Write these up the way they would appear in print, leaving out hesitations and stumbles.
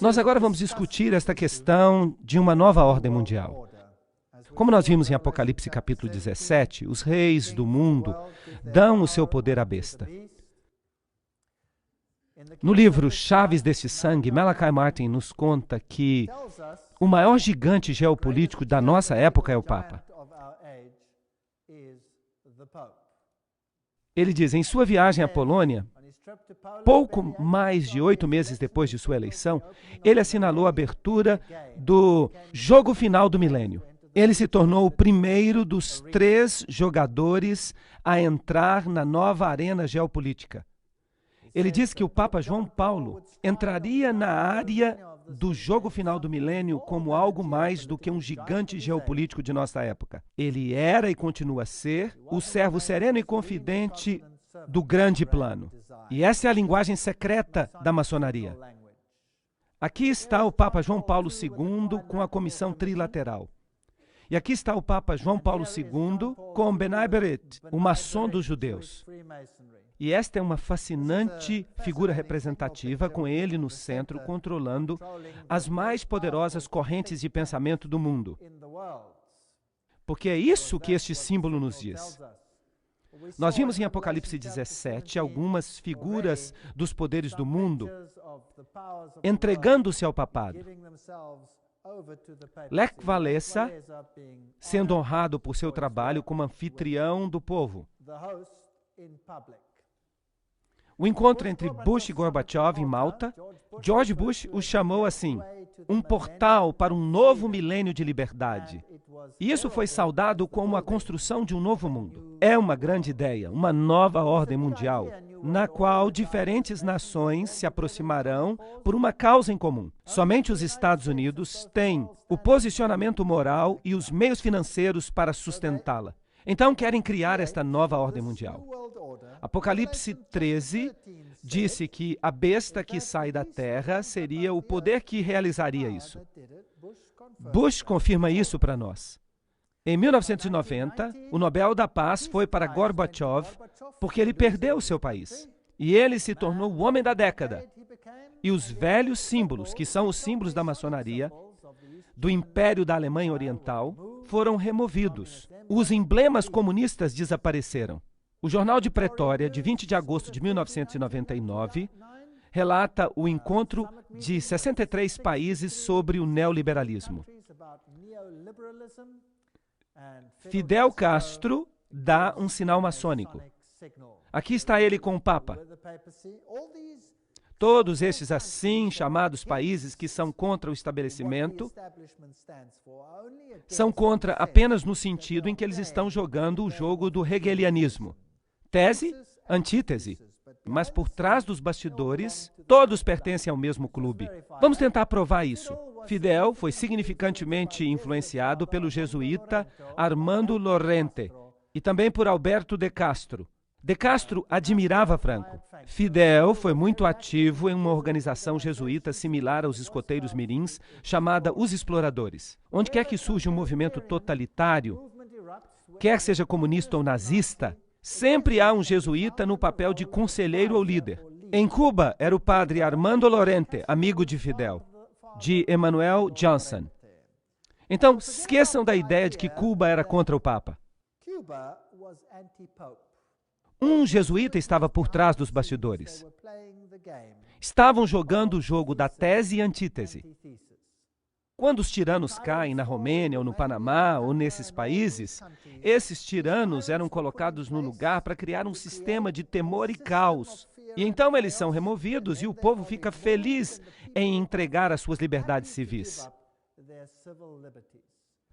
Nós agora vamos discutir esta questão de uma nova ordem mundial. Como nós vimos em Apocalipse capítulo 17, os reis do mundo dão o seu poder à besta. No livro Chaves desse Sangue, Malachi Martin nos conta que o maior gigante geopolítico da nossa época é o Papa. Ele diz, em sua viagem à Polônia, pouco mais de 8 meses depois de sua eleição, ele assinalou a abertura do jogo final do milênio. Ele se tornou o primeiro dos 3 jogadores a entrar na nova arena geopolítica. Ele disse que o Papa João Paulo entraria na área do jogo final do milênio como algo mais do que um gigante geopolítico de nossa época. Ele era e continua a ser o servo sereno e confidente do grande plano. E essa é a linguagem secreta da maçonaria. Aqui está o Papa João Paulo II com a comissão trilateral. E aqui está o Papa João Paulo II com B'nai B'rith, o maçom dos judeus. E esta é uma fascinante figura representativa, com ele no centro, controlando as mais poderosas correntes de pensamento do mundo. Porque é isso que este símbolo nos diz. Nós vimos em Apocalipse 17 algumas figuras dos poderes do mundo entregando-se ao papado. Lech Walesa, sendo honrado por seu trabalho como anfitrião do povo. O encontro entre Bush e Gorbachev em Malta, George Bush o chamou assim, um portal para um novo milênio de liberdade. E isso foi saudado como a construção de um novo mundo. É uma grande ideia, uma nova ordem mundial, na qual diferentes nações se aproximarão por uma causa em comum. Somente os Estados Unidos têm o posicionamento moral e os meios financeiros para sustentá-la. Então querem criar esta nova ordem mundial. Apocalipse 13 disse que a besta que sai da terra seria o poder que realizaria isso. Bush confirma isso para nós. Em 1990, o Nobel da Paz foi para Gorbachev porque ele perdeu o seu país. E ele se tornou o homem da década. E os velhos símbolos, que são os símbolos da maçonaria, do Império da Alemanha Oriental, foram removidos. Os emblemas comunistas desapareceram. O Jornal de Pretória, de 20 de agosto de 1999, relata o encontro de 63 países sobre o neoliberalismo. Fidel Castro dá um sinal maçônico. Aqui está ele com o Papa. Todos estes assim chamados países que são contra o estabelecimento são contra apenas no sentido em que eles estão jogando o jogo do hegelianismo. Tese, antítese. Mas por trás dos bastidores, todos pertencem ao mesmo clube. Vamos tentar provar isso. Fidel foi significantemente influenciado pelo jesuíta Armando Lorente e também por Alberto de Castro. De Castro admirava Franco. Fidel foi muito ativo em uma organização jesuíta similar aos escoteiros mirins, chamada Os Exploradores. Onde quer que surja um movimento totalitário, quer seja comunista ou nazista, sempre há um jesuíta no papel de conselheiro ou líder. Em Cuba, era o padre Armando Lorente, amigo de Fidel, de Emmanuel Johnson. Então, esqueçam da ideia de que Cuba era contra o Papa. Um jesuíta estava por trás dos bastidores. Estavam jogando o jogo da tese e antítese. Quando os tiranos caem na Romênia ou no Panamá ou nesses países, esses tiranos eram colocados no lugar para criar um sistema de temor e caos. E então eles são removidos e o povo fica feliz em entregar as suas liberdades civis.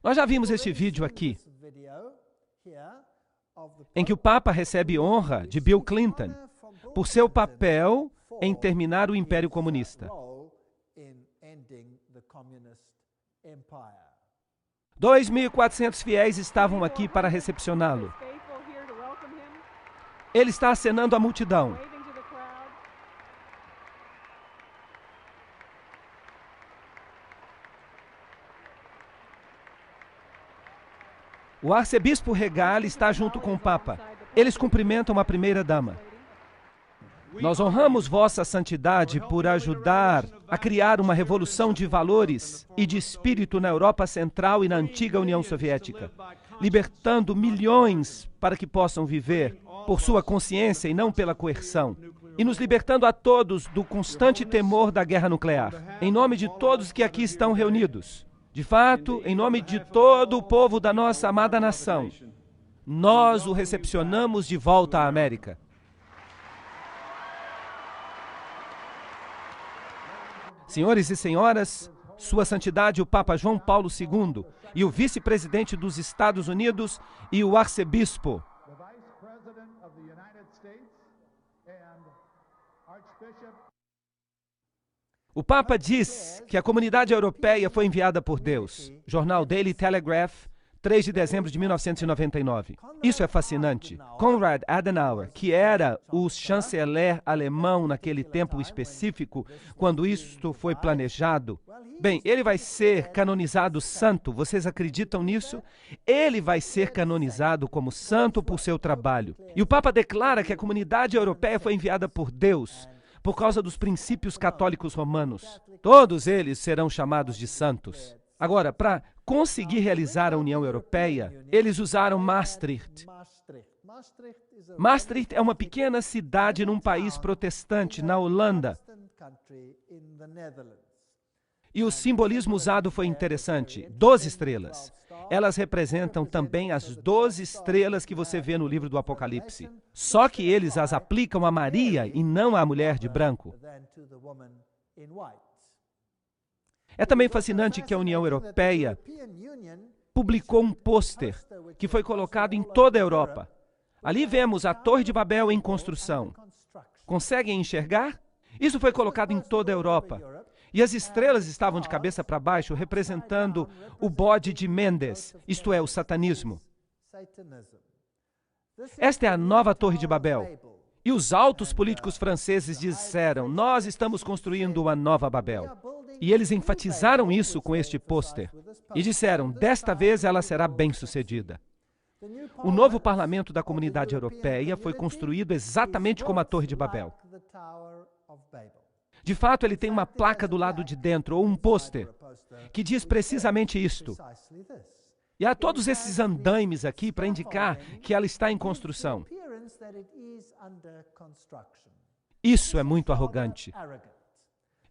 Nós já vimos este vídeo aqui, em que o Papa recebe honra de Bill Clinton por seu papel em terminar o Império Comunista. 2.400 fiéis estavam aqui para recepcioná-lo. Ele está acenando à multidão. O arcebispo Regal está junto com o Papa. Eles cumprimentam a primeira-dama. Nós honramos Vossa Santidade por ajudar a criar uma revolução de valores e de espírito na Europa Central e na antiga União Soviética, libertando milhões para que possam viver por sua consciência e não pela coerção, e nos libertando a todos do constante temor da guerra nuclear, em nome de todos que aqui estão reunidos. De fato, em nome de todo o povo da nossa amada nação, nós o recepcionamos de volta à América. Senhores e senhoras, Sua Santidade o Papa João Paulo II e o vice-presidente dos Estados Unidos e o arcebispo. O Papa diz que a comunidade europeia foi enviada por Deus. Jornal Daily Telegraph, 3 de dezembro de 1999. Isso é fascinante. Konrad Adenauer, que era o chanceler alemão naquele tempo específico, quando isto foi planejado, bem, ele vai ser canonizado santo. Vocês acreditam nisso? Ele vai ser canonizado como santo por seu trabalho. E o Papa declara que a comunidade europeia foi enviada por Deus por causa dos princípios católicos romanos. Todos eles serão chamados de santos. Agora, para conseguir realizar a União Europeia, eles usaram Maastricht. Maastricht é uma pequena cidade num país protestante, na Holanda. E o simbolismo usado foi interessante. 12 estrelas. Elas representam também as 12 estrelas que você vê no livro do Apocalipse. Só que eles as aplicam a Maria e não à mulher de branco. É também fascinante que a União Europeia publicou um pôster que foi colocado em toda a Europa. Ali vemos a Torre de Babel em construção. Conseguem enxergar? Isso foi colocado em toda a Europa. E as estrelas estavam de cabeça para baixo, representando o bode de Mendes, isto é, o satanismo. Esta é a nova Torre de Babel. E os altos políticos franceses disseram: nós estamos construindo uma nova Babel. E eles enfatizaram isso com este pôster. E disseram: desta vez ela será bem-sucedida. O novo parlamento da Comunidade Europeia foi construído exatamente como a Torre de Babel. De fato, ele tem uma placa do lado de dentro, ou um pôster, que diz precisamente isto. E há todos esses andaimes aqui para indicar que ela está em construção. Isso é muito arrogante.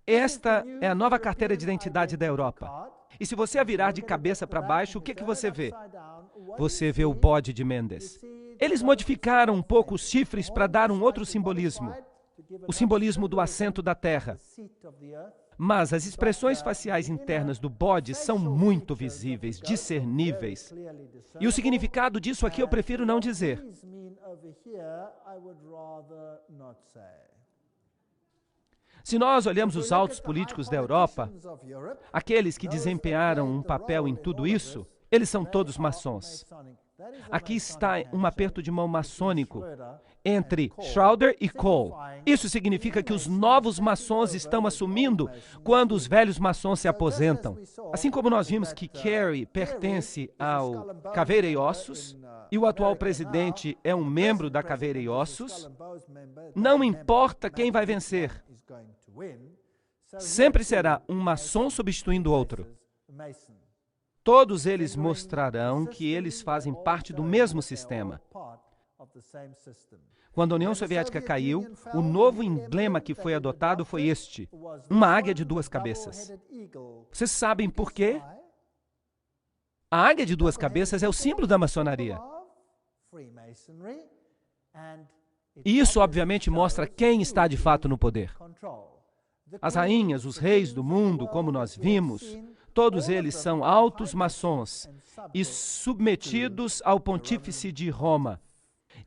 Esta é a nova carteira de identidade da Europa. E se você a virar de cabeça para baixo, o que você vê? Você vê o bode de Mendes. Eles modificaram um pouco os chifres para dar um outro simbolismo. O simbolismo do assento da terra. Mas as expressões faciais internas do bode são muito visíveis, discerníveis. E o significado disso aqui eu prefiro não dizer. Se nós olhamos os altos políticos da Europa, aqueles que desempenharam um papel em tudo isso, eles são todos maçons. Aqui está um aperto de mão maçônico entre Schroeder e Kohl. Isso significa que os novos maçons estão assumindo quando os velhos maçons se aposentam. Assim como nós vimos que Kerry pertence ao Caveira e Ossos, e o atual presidente é um membro da Caveira e Ossos, não importa quem vai vencer. Sempre será um maçom substituindo outro. Todos eles mostrarão que eles fazem parte do mesmo sistema. Quando a União Soviética caiu, o novo emblema que foi adotado foi este: uma águia de duas cabeças. Vocês sabem por quê? A águia de duas cabeças é o símbolo da maçonaria. E isso, obviamente, mostra quem está de fato no poder. As rainhas, os reis do mundo, como nós vimos, todos eles são altos maçons e submetidos ao pontífice de Roma.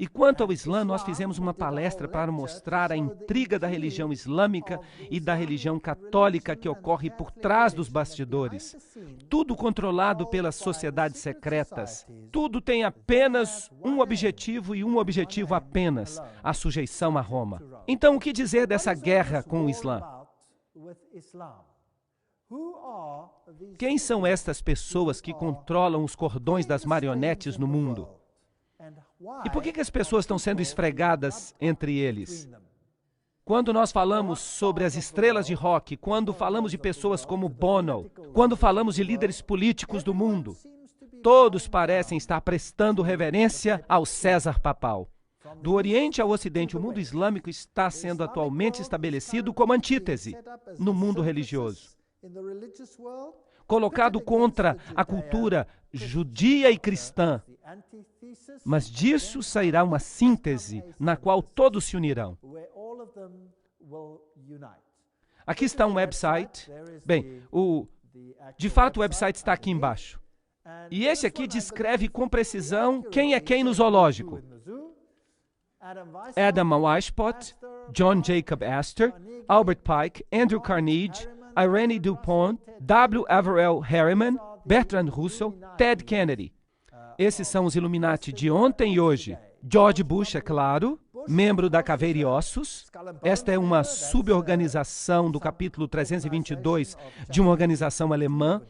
E quanto ao Islã, nós fizemos uma palestra para mostrar a intriga da religião islâmica e da religião católica que ocorre por trás dos bastidores. Tudo controlado pelas sociedades secretas. Tudo tem apenas um objetivo e um objetivo apenas: a sujeição a Roma. Então, o que dizer dessa guerra com o Islã? Quem são estas pessoas que controlam os cordões das marionetes no mundo? E por que as pessoas estão sendo esfregadas entre eles? Quando nós falamos sobre as estrelas de rock, quando falamos de pessoas como Bono, quando falamos de líderes políticos do mundo, todos parecem estar prestando reverência ao César papal. Do Oriente ao Ocidente, o mundo islâmico está sendo atualmente estabelecido como antítese no mundo religioso, colocado contra a cultura judia e cristã. Mas disso sairá uma síntese na qual todos se unirão. Aqui está um website. Bem, de fato o website está aqui embaixo. E esse aqui descreve com precisão quem é quem no zoológico. Adam Weishaupt, John Jacob Astor, Albert Pike, Andrew Carnegie, Irene Dupont, W. Averell Harriman, Bertrand Russell, Ted Kennedy. Esses são os Illuminati de ontem e hoje. George Bush, é claro, membro da Caveira e Ossos. Esta é uma suborganização do capítulo 322 de uma organização alemã,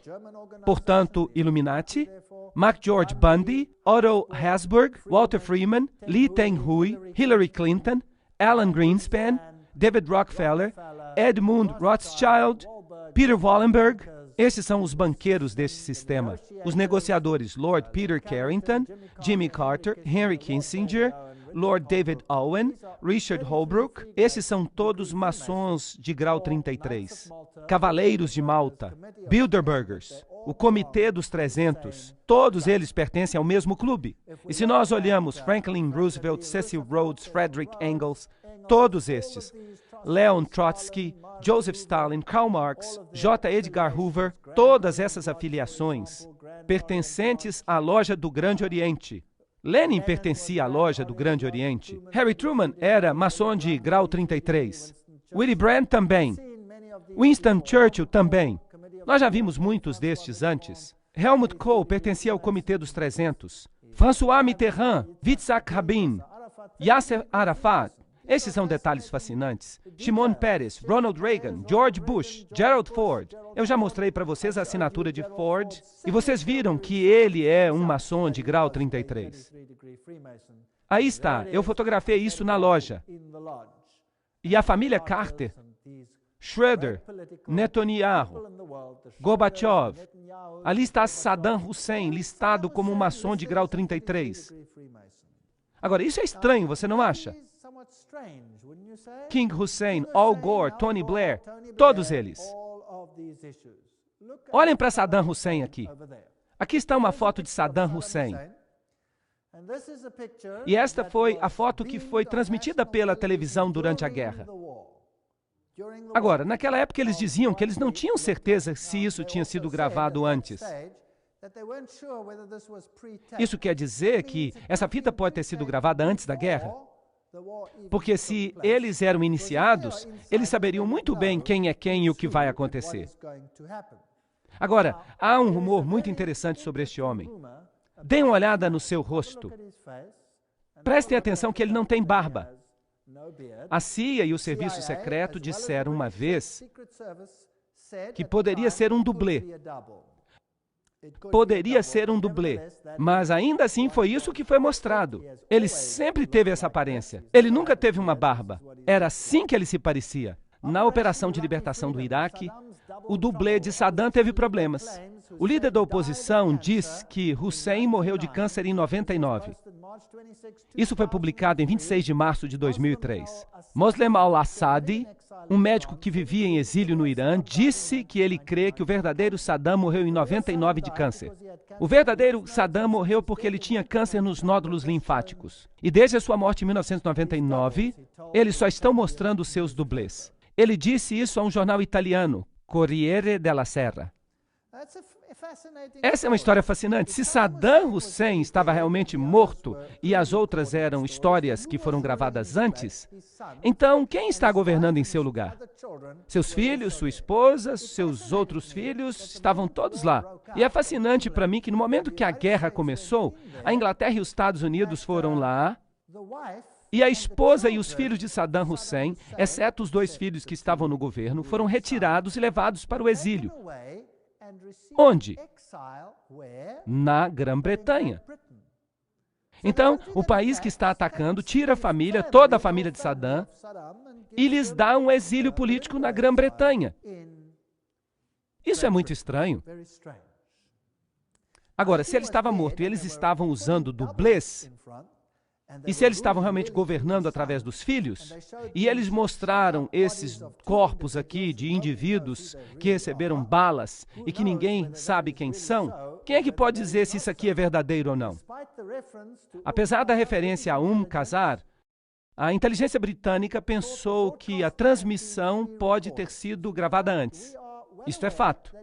portanto, Illuminati. McGeorge Bundy, Otto Habsburg, Walter Freeman, Lee Teng-hui, Hillary Clinton, Alan Greenspan, David Rockefeller, Edmund Rothschild, Peter Wallenberg. Esses são os banqueiros deste sistema. Os negociadores, Lord Peter Carrington, Jimmy Carter, Henry Kissinger, Lord David Owen, Richard Holbrooke. Esses são todos maçons de grau 33. Cavaleiros de Malta, Bilderbergers, o Comitê dos 300. Todos eles pertencem ao mesmo clube. E se nós olhamos Franklin Roosevelt, Cecil Rhodes, Frederick Engels, todos estes, Leon Trotsky, Joseph Stalin, Karl Marx, J. Edgar Hoover, todas essas afiliações pertencentes à loja do Grande Oriente. Lenin pertencia à loja do Grande Oriente. Harry Truman era maçom de grau 33. Willy Brandt também. Winston Churchill também. Nós já vimos muitos destes antes. Helmut Kohl pertencia ao Comitê dos 300. François Mitterrand, Yitzhak Rabin, Yasser Arafat. Esses são detalhes fascinantes. Shimon Peres, Ronald Reagan, George Bush, Gerald Ford. Eu já mostrei para vocês a assinatura de Ford e vocês viram que ele é um maçom de grau 33. Aí está, eu fotografei isso na loja. E a família Carter, Schroeder, Netanyahu, Gorbachev. Ali está Saddam Hussein, listado como um maçom de grau 33. Agora, isso é estranho, você não acha? King Hussein, Al Gore, Tony Blair, todos eles. Olhem para Saddam Hussein aqui. Aqui está uma foto de Saddam Hussein. E esta foi a foto que foi transmitida pela televisão durante a guerra. Agora, naquela época eles diziam que eles não tinham certeza se isso tinha sido gravado antes. Isso quer dizer que essa fita pode ter sido gravada antes da guerra? Porque se eles eram iniciados, eles saberiam muito bem quem é quem e o que vai acontecer. Agora, há um rumor muito interessante sobre este homem. Deem uma olhada no seu rosto. Prestem atenção que ele não tem barba. A CIA e o Serviço Secreto disseram uma vez que poderia ser um dublê. Poderia ser um dublê, mas ainda assim foi isso que foi mostrado. Ele sempre teve essa aparência. Ele nunca teve uma barba. Era assim que ele se parecia. Na operação de libertação do Iraque, o dublê de Saddam teve problemas. O líder da oposição diz que Hussein morreu de câncer em 99. Isso foi publicado em 26 de março de 2003. Moslem al-Assadi, um médico que vivia em exílio no Irã, disse que ele crê que o verdadeiro Saddam morreu em 99 de câncer. O verdadeiro Saddam morreu porque ele tinha câncer nos nódulos linfáticos. E desde a sua morte em 1999, eles só estão mostrando seus dublês. Ele disse isso a um jornal italiano, Corriere della Sera. Essa é uma história fascinante. Se Saddam Hussein estava realmente morto e as outras eram histórias que foram gravadas antes, então quem está governando em seu lugar? Seus filhos, sua esposa, seus outros filhos, estavam todos lá. E é fascinante para mim que no momento que a guerra começou, a Inglaterra e os Estados Unidos foram lá, e a esposa e os filhos de Saddam Hussein, exceto os 2 filhos que estavam no governo, foram retirados e levados para o exílio. Onde? Na Grã-Bretanha. Então, o país que está atacando tira a família, toda a família de Saddam, e lhes dá um exílio político na Grã-Bretanha. Isso é muito estranho. Agora, se ele estava morto e eles estavam usando dublês, e se eles estavam realmente governando através dos filhos, e eles mostraram esses corpos aqui de indivíduos que receberam balas e que ninguém sabe quem são, quem é que pode dizer se isso aqui é verdadeiro ou não? Apesar da referência a Qasar, a inteligência britânica pensou que a transmissão pode ter sido gravada antes. Isto é fato.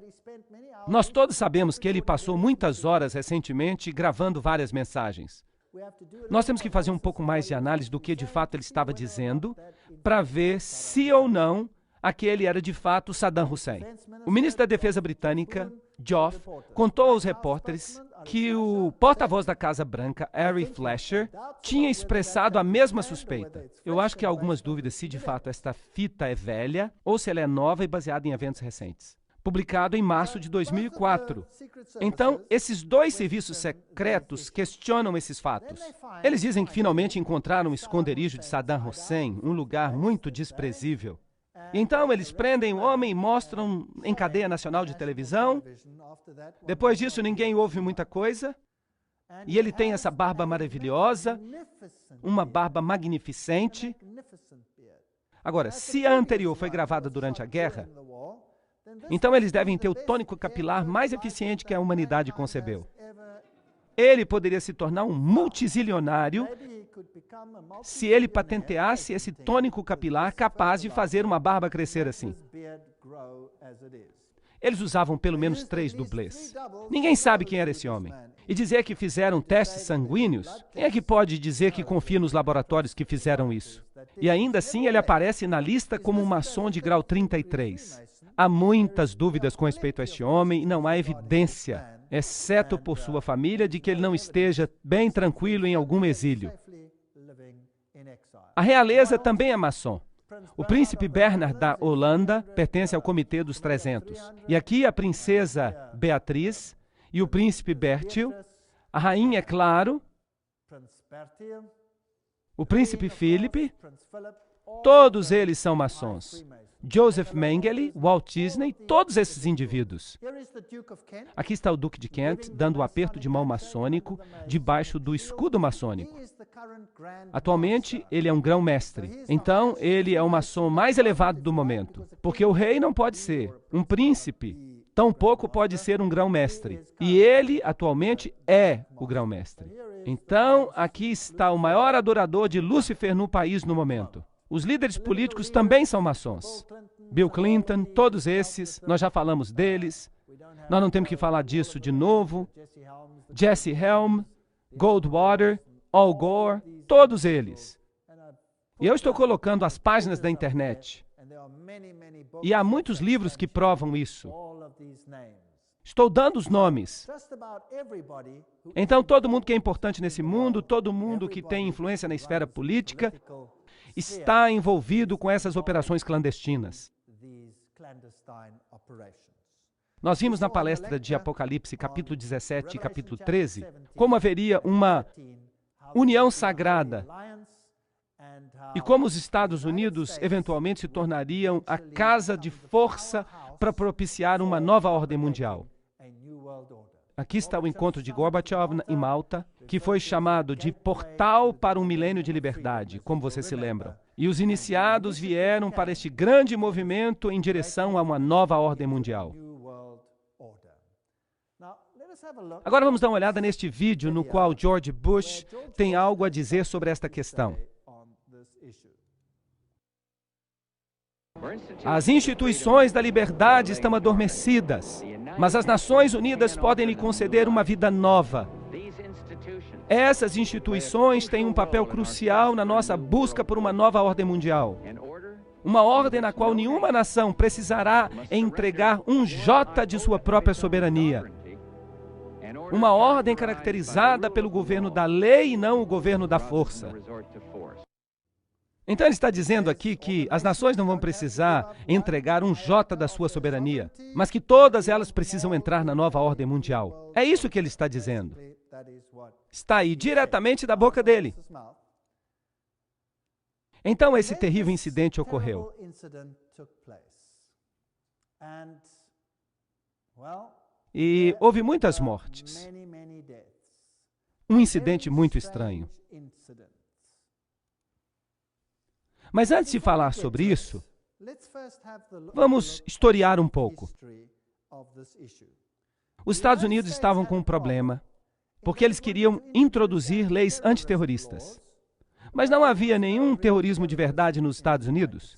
Nós todos sabemos que ele passou muitas horas recentemente gravando várias mensagens. Nós temos que fazer um pouco mais de análise do que de fato ele estava dizendo para ver se ou não aquele era de fato Saddam Hussein. O ministro da Defesa britânica, Geoff, contou aos repórteres que o porta-voz da Casa Branca, Ari Fleischer, tinha expressado a mesma suspeita. Eu acho que há algumas dúvidas se de fato esta fita é velha ou se ela é nova e baseada em eventos recentes. Publicado em março de 2004. Então, esses dois serviços secretos questionam esses fatos. Eles dizem que finalmente encontraram o esconderijo de Saddam Hussein, um lugar muito desprezível. E então, eles prendem o homem e mostram em cadeia nacional de televisão. Depois disso, ninguém ouve muita coisa. E ele tem essa barba maravilhosa, uma barba magnificente. Agora, se a anterior foi gravada durante a guerra, então eles devem ter o tônico capilar mais eficiente que a humanidade concebeu. Ele poderia se tornar um multizilionário se ele patenteasse esse tônico capilar capaz de fazer uma barba crescer assim. Eles usavam pelo menos 3 dublês. Ninguém sabe quem era esse homem. E dizer que fizeram testes sanguíneos, quem é que pode dizer que confia nos laboratórios que fizeram isso? E ainda assim ele aparece na lista como um maçom de grau 33. Há muitas dúvidas com respeito a este homem e não há evidência, exceto por sua família, de que ele não esteja bem tranquilo em algum exílio. A realeza também é maçom. O príncipe Bernard da Holanda pertence ao Comitê dos 300. E aqui a princesa Beatriz e o príncipe Bertil, a rainha, é claro, o príncipe Philip, todos eles são maçons. Joseph Mengele, Walt Disney, todos esses indivíduos. Aqui está o Duque de Kent, dando o aperto de mão maçônico debaixo do escudo maçônico. Atualmente, ele é um grão-mestre. Então, ele é o maçom mais elevado do momento. Porque o rei não pode ser. Um príncipe, tampouco pode ser um grão-mestre. E ele, atualmente, é o grão-mestre. Então, aqui está o maior adorador de Lúcifer no país no momento. Os líderes políticos também são maçons. Bill Clinton, todos esses, nós já falamos deles. Nós não temos que falar disso de novo. Jesse Helm, Goldwater, Al Gore, todos eles. E eu estou colocando as páginas da internet. E há muitos livros que provam isso. Estou dando os nomes. Então, todo mundo que é importante nesse mundo, todo mundo que tem influência na esfera política, está envolvido com essas operações clandestinas. Nós vimos na palestra de Apocalipse, capítulo 17 e capítulo 13, como haveria uma união sagrada e como os Estados Unidos eventualmente se tornariam a casa de força para propiciar uma nova ordem mundial. Aqui está o encontro de Gorbachev em Malta, que foi chamado de Portal para um Milênio de Liberdade, como vocês se lembram. E os iniciados vieram para este grande movimento em direção a uma nova ordem mundial. Agora vamos dar uma olhada neste vídeo no qual George Bush tem algo a dizer sobre esta questão. As instituições da liberdade estão adormecidas, mas as Nações Unidas podem lhe conceder uma vida nova. Essas instituições têm um papel crucial na nossa busca por uma nova ordem mundial. Uma ordem na qual nenhuma nação precisará entregar um jota de sua própria soberania. Uma ordem caracterizada pelo governo da lei e não o governo da força. Então ele está dizendo aqui que as nações não vão precisar entregar um jota da sua soberania, mas que todas elas precisam entrar na nova ordem mundial. É isso que ele está dizendo. Está aí diretamente da boca dele. Então esse terrível incidente ocorreu. E houve muitas mortes. Um incidente muito estranho. Mas antes de falar sobre isso, vamos historiar um pouco. Os Estados Unidos estavam com um problema, porque eles queriam introduzir leis antiterroristas. Mas não havia nenhum terrorismo de verdade nos Estados Unidos.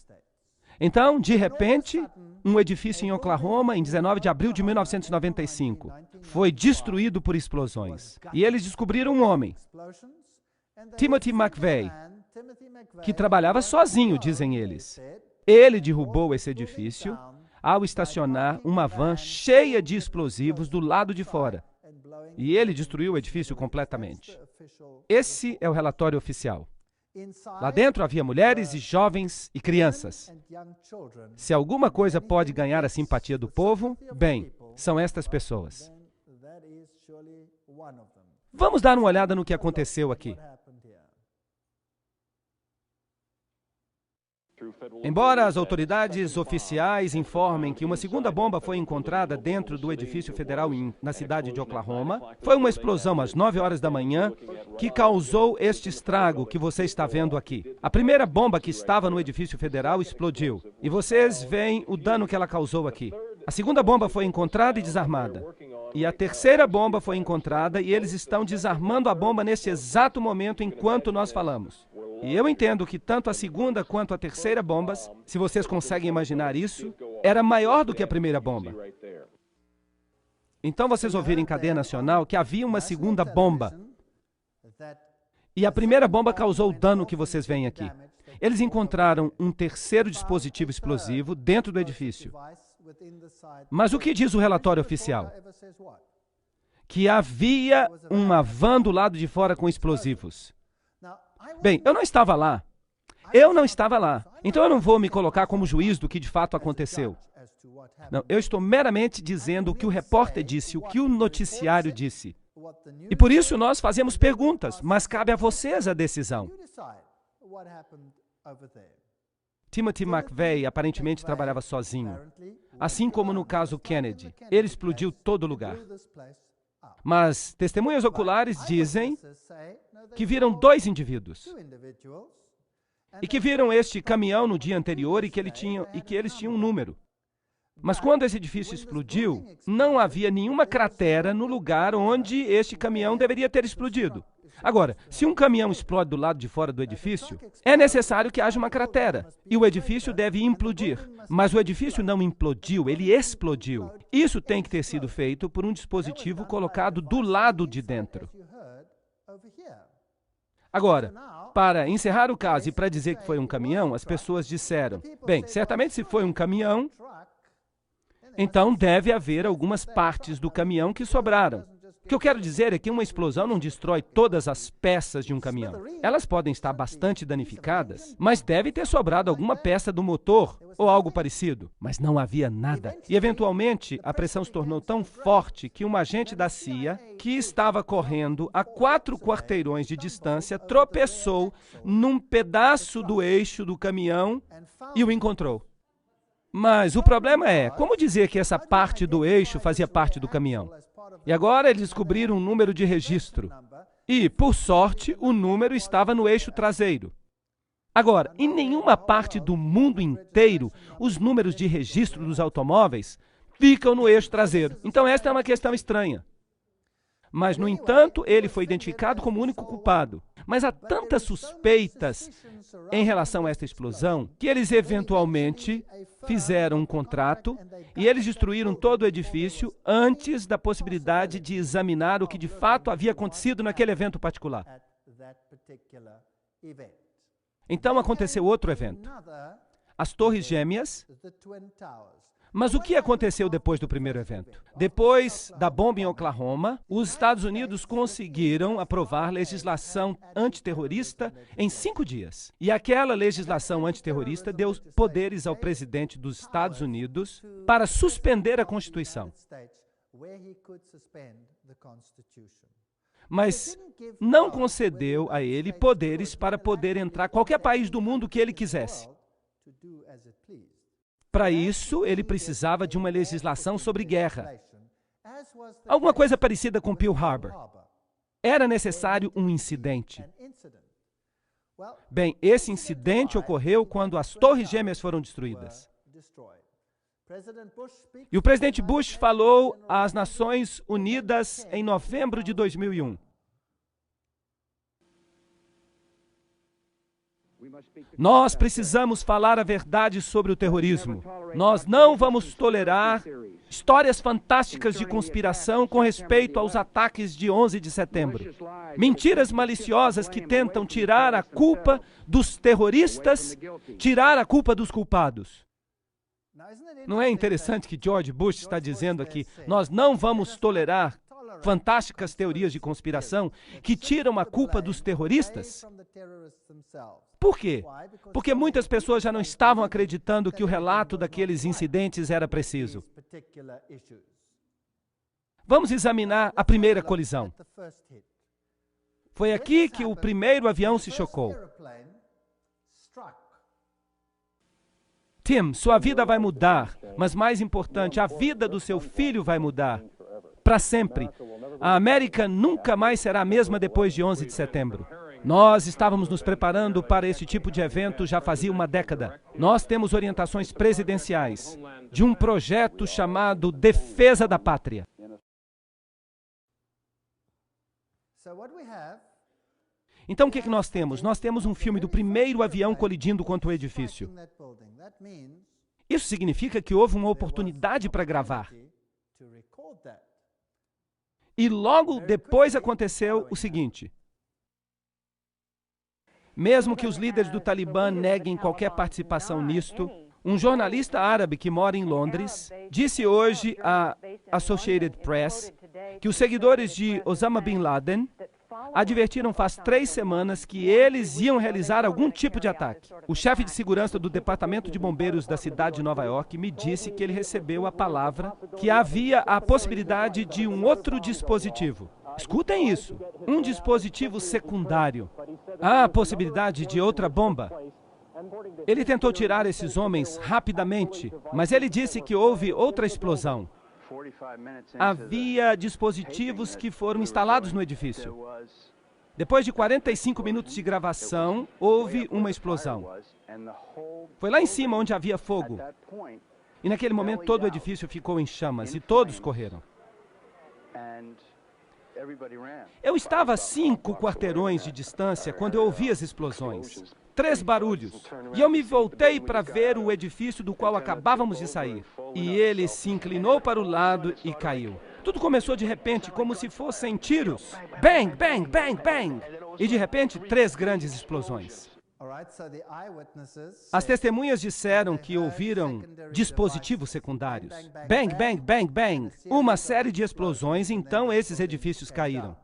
Então, de repente, um edifício em Oklahoma, em 19 de abril de 1995, foi destruído por explosões. E eles descobriram um homem, Timothy McVeigh, que trabalhava sozinho, dizem eles. Ele derrubou esse edifício ao estacionar uma van cheia de explosivos do lado de fora. E ele destruiu o edifício completamente. Esse é o relatório oficial. Lá dentro havia mulheres e jovens e crianças. Se alguma coisa pode ganhar a simpatia do povo, bem, são estas pessoas. Vamos dar uma olhada no que aconteceu aqui. Embora as autoridades oficiais informem que uma segunda bomba foi encontrada dentro do edifício federal na cidade de Oklahoma, foi uma explosão às 9 horas da manhã que causou este estrago que você está vendo aqui. A primeira bomba que estava no edifício federal explodiu, e vocês veem o dano que ela causou aqui. A segunda bomba foi encontrada e desarmada. E a terceira bomba foi encontrada e eles estão desarmando a bomba neste exato momento enquanto nós falamos. E eu entendo que tanto a segunda quanto a terceira bombas, se vocês conseguem imaginar isso, era maior do que a primeira bomba. Então vocês ouviram em cadeia nacional que havia uma segunda bomba. E a primeira bomba causou o dano que vocês veem aqui. Eles encontraram um terceiro dispositivo explosivo dentro do edifício. Mas o que diz o relatório oficial? Que havia uma van do lado de fora com explosivos. Bem, eu não estava lá. Então eu não vou me colocar como juiz do que de fato aconteceu. Não, eu estou meramente dizendo o que o repórter disse, o que o noticiário disse. E por isso nós fazemos perguntas, mas cabe a vocês a decisão. Timothy McVeigh aparentemente trabalhava sozinho. Assim como no caso Kennedy, ele explodiu todo lugar. Mas testemunhas oculares dizem que viram 2 indivíduos e que viram este caminhão no dia anterior e que eles tinham um número. Mas quando esse edifício explodiu, não havia nenhuma cratera no lugar onde este caminhão deveria ter explodido. Agora, se um caminhão explode do lado de fora do edifício, é necessário que haja uma cratera e o edifício deve implodir. Mas o edifício não implodiu, ele explodiu. Isso tem que ter sido feito por um dispositivo colocado do lado de dentro. Agora, para encerrar o caso e para dizer que foi um caminhão, as pessoas disseram, bem, certamente se foi um caminhão, então deve haver algumas partes do caminhão que sobraram. O que eu quero dizer é que uma explosão não destrói todas as peças de um caminhão. Elas podem estar bastante danificadas, mas deve ter sobrado alguma peça do motor ou algo parecido. Mas não havia nada. E, eventualmente, a pressão se tornou tão forte que um agente da CIA, que estava correndo a 4 quarteirões de distância, tropeçou num pedaço do eixo do caminhão e o encontrou. Mas o problema é, como dizer que essa parte do eixo fazia parte do caminhão? E agora eles descobriram um número de registro. E, por sorte, o número estava no eixo traseiro. Agora, em nenhuma parte do mundo inteiro, os números de registro dos automóveis ficam no eixo traseiro. Então, esta é uma questão estranha. Mas, no entanto, ele foi identificado como o único culpado. Mas há tantas suspeitas em relação a esta explosão que eles eventualmente fizeram um contrato e eles destruíram todo o edifício antes da possibilidade de examinar o que de fato havia acontecido naquele evento particular. Então aconteceu outro evento, as Torres Gêmeas. Mas o que aconteceu depois do primeiro evento? Depois da bomba em Oklahoma, os Estados Unidos conseguiram aprovar legislação antiterrorista em 5 dias. E aquela legislação antiterrorista deu poderes ao presidente dos Estados Unidos para suspender a Constituição. mas não concedeu a ele poderes para poder entrar em qualquer país do mundo que ele quisesse. Para isso, ele precisava de uma legislação sobre guerra. Alguma coisa parecida com Pearl Harbor. Era necessário um incidente. Bem, esse incidente ocorreu quando as Torres Gêmeas foram destruídas. E o presidente Bush falou às Nações Unidas em novembro de 2001. Nós precisamos falar a verdade sobre o terrorismo. Nós não vamos tolerar histórias fantásticas de conspiração com respeito aos ataques de 11 de setembro. Mentiras maliciosas que tentam tirar a culpa dos terroristas, tirar a culpa dos culpados. Não é interessante que George Bush está dizendo aqui, nós não vamos tolerar fantásticas teorias de conspiração que tiram a culpa dos terroristas? Por quê? Porque muitas pessoas já não estavam acreditando que o relato daqueles incidentes era preciso. Vamos examinar a primeira colisão. Foi aqui que o primeiro avião se chocou. Tim, sua vida vai mudar, mas mais importante, a vida do seu filho vai mudar. Para sempre. A América nunca mais será a mesma depois de 11 de setembro. Nós estávamos nos preparando para esse tipo de evento já fazia uma década. Nós temos orientações presidenciais de um projeto chamado Defesa da Pátria. Então, o que nós temos? Nós temos um filme do primeiro avião colidindo contra o edifício. Isso significa que houve uma oportunidade para gravar. E logo depois aconteceu o seguinte. Mesmo que os líderes do Talibã neguem qualquer participação nisto, um jornalista árabe que mora em Londres disse hoje à Associated Press que os seguidores de Osama Bin Laden advertiram faz 3 semanas que eles iam realizar algum tipo de ataque. O chefe de segurança do Departamento de Bombeiros da cidade de Nova York me disse que ele recebeu a palavra que havia a possibilidade de um outro dispositivo. Escutem isso, um dispositivo secundário. Há a possibilidade de outra bomba. Ele tentou tirar esses homens rapidamente, mas ele disse que houve outra explosão. Havia dispositivos que foram instalados no edifício. Depois de 45 minutos de gravação, houve uma explosão. Foi lá em cima onde havia fogo. E naquele momento todo o edifício ficou em chamas e todos correram. Eu estava a 5 quarteirões de distância quando eu ouvi as explosões. 3 barulhos. E eu me voltei para ver o edifício do qual acabávamos de sair. E ele se inclinou para o lado e caiu. Tudo começou de repente, como se fossem tiros. Bang, bang, bang, bang. E de repente, 3 grandes explosões. As testemunhas disseram que ouviram dispositivos secundários. Bang, bang, bang, bang. Uma série de explosões, então esses edifícios caíram.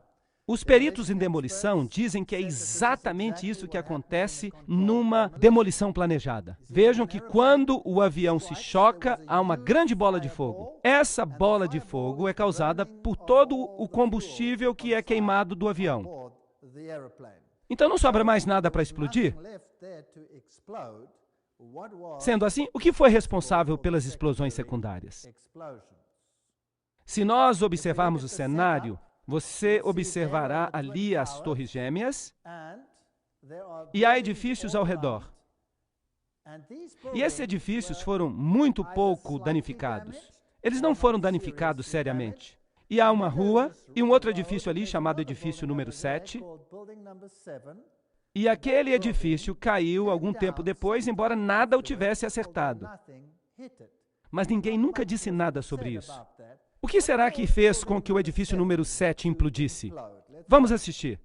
Os peritos em demolição dizem que é exatamente isso que acontece numa demolição planejada. Vejam que quando o avião se choca, há uma grande bola de fogo. Essa bola de fogo é causada por todo o combustível que é queimado do avião. Então não sobra mais nada para explodir? Sendo assim, o que foi responsável pelas explosões secundárias? Se nós observarmos o cenário, você observará ali as Torres Gêmeas e há edifícios ao redor. E esses edifícios foram muito pouco danificados. Eles não foram danificados seriamente. E há uma rua e um outro edifício ali chamado edifício número 7. E aquele edifício caiu algum tempo depois, embora nada o tivesse acertado. Mas ninguém nunca disse nada sobre isso. O que será que fez com que o edifício número 7 implodisse? Vamos assistir.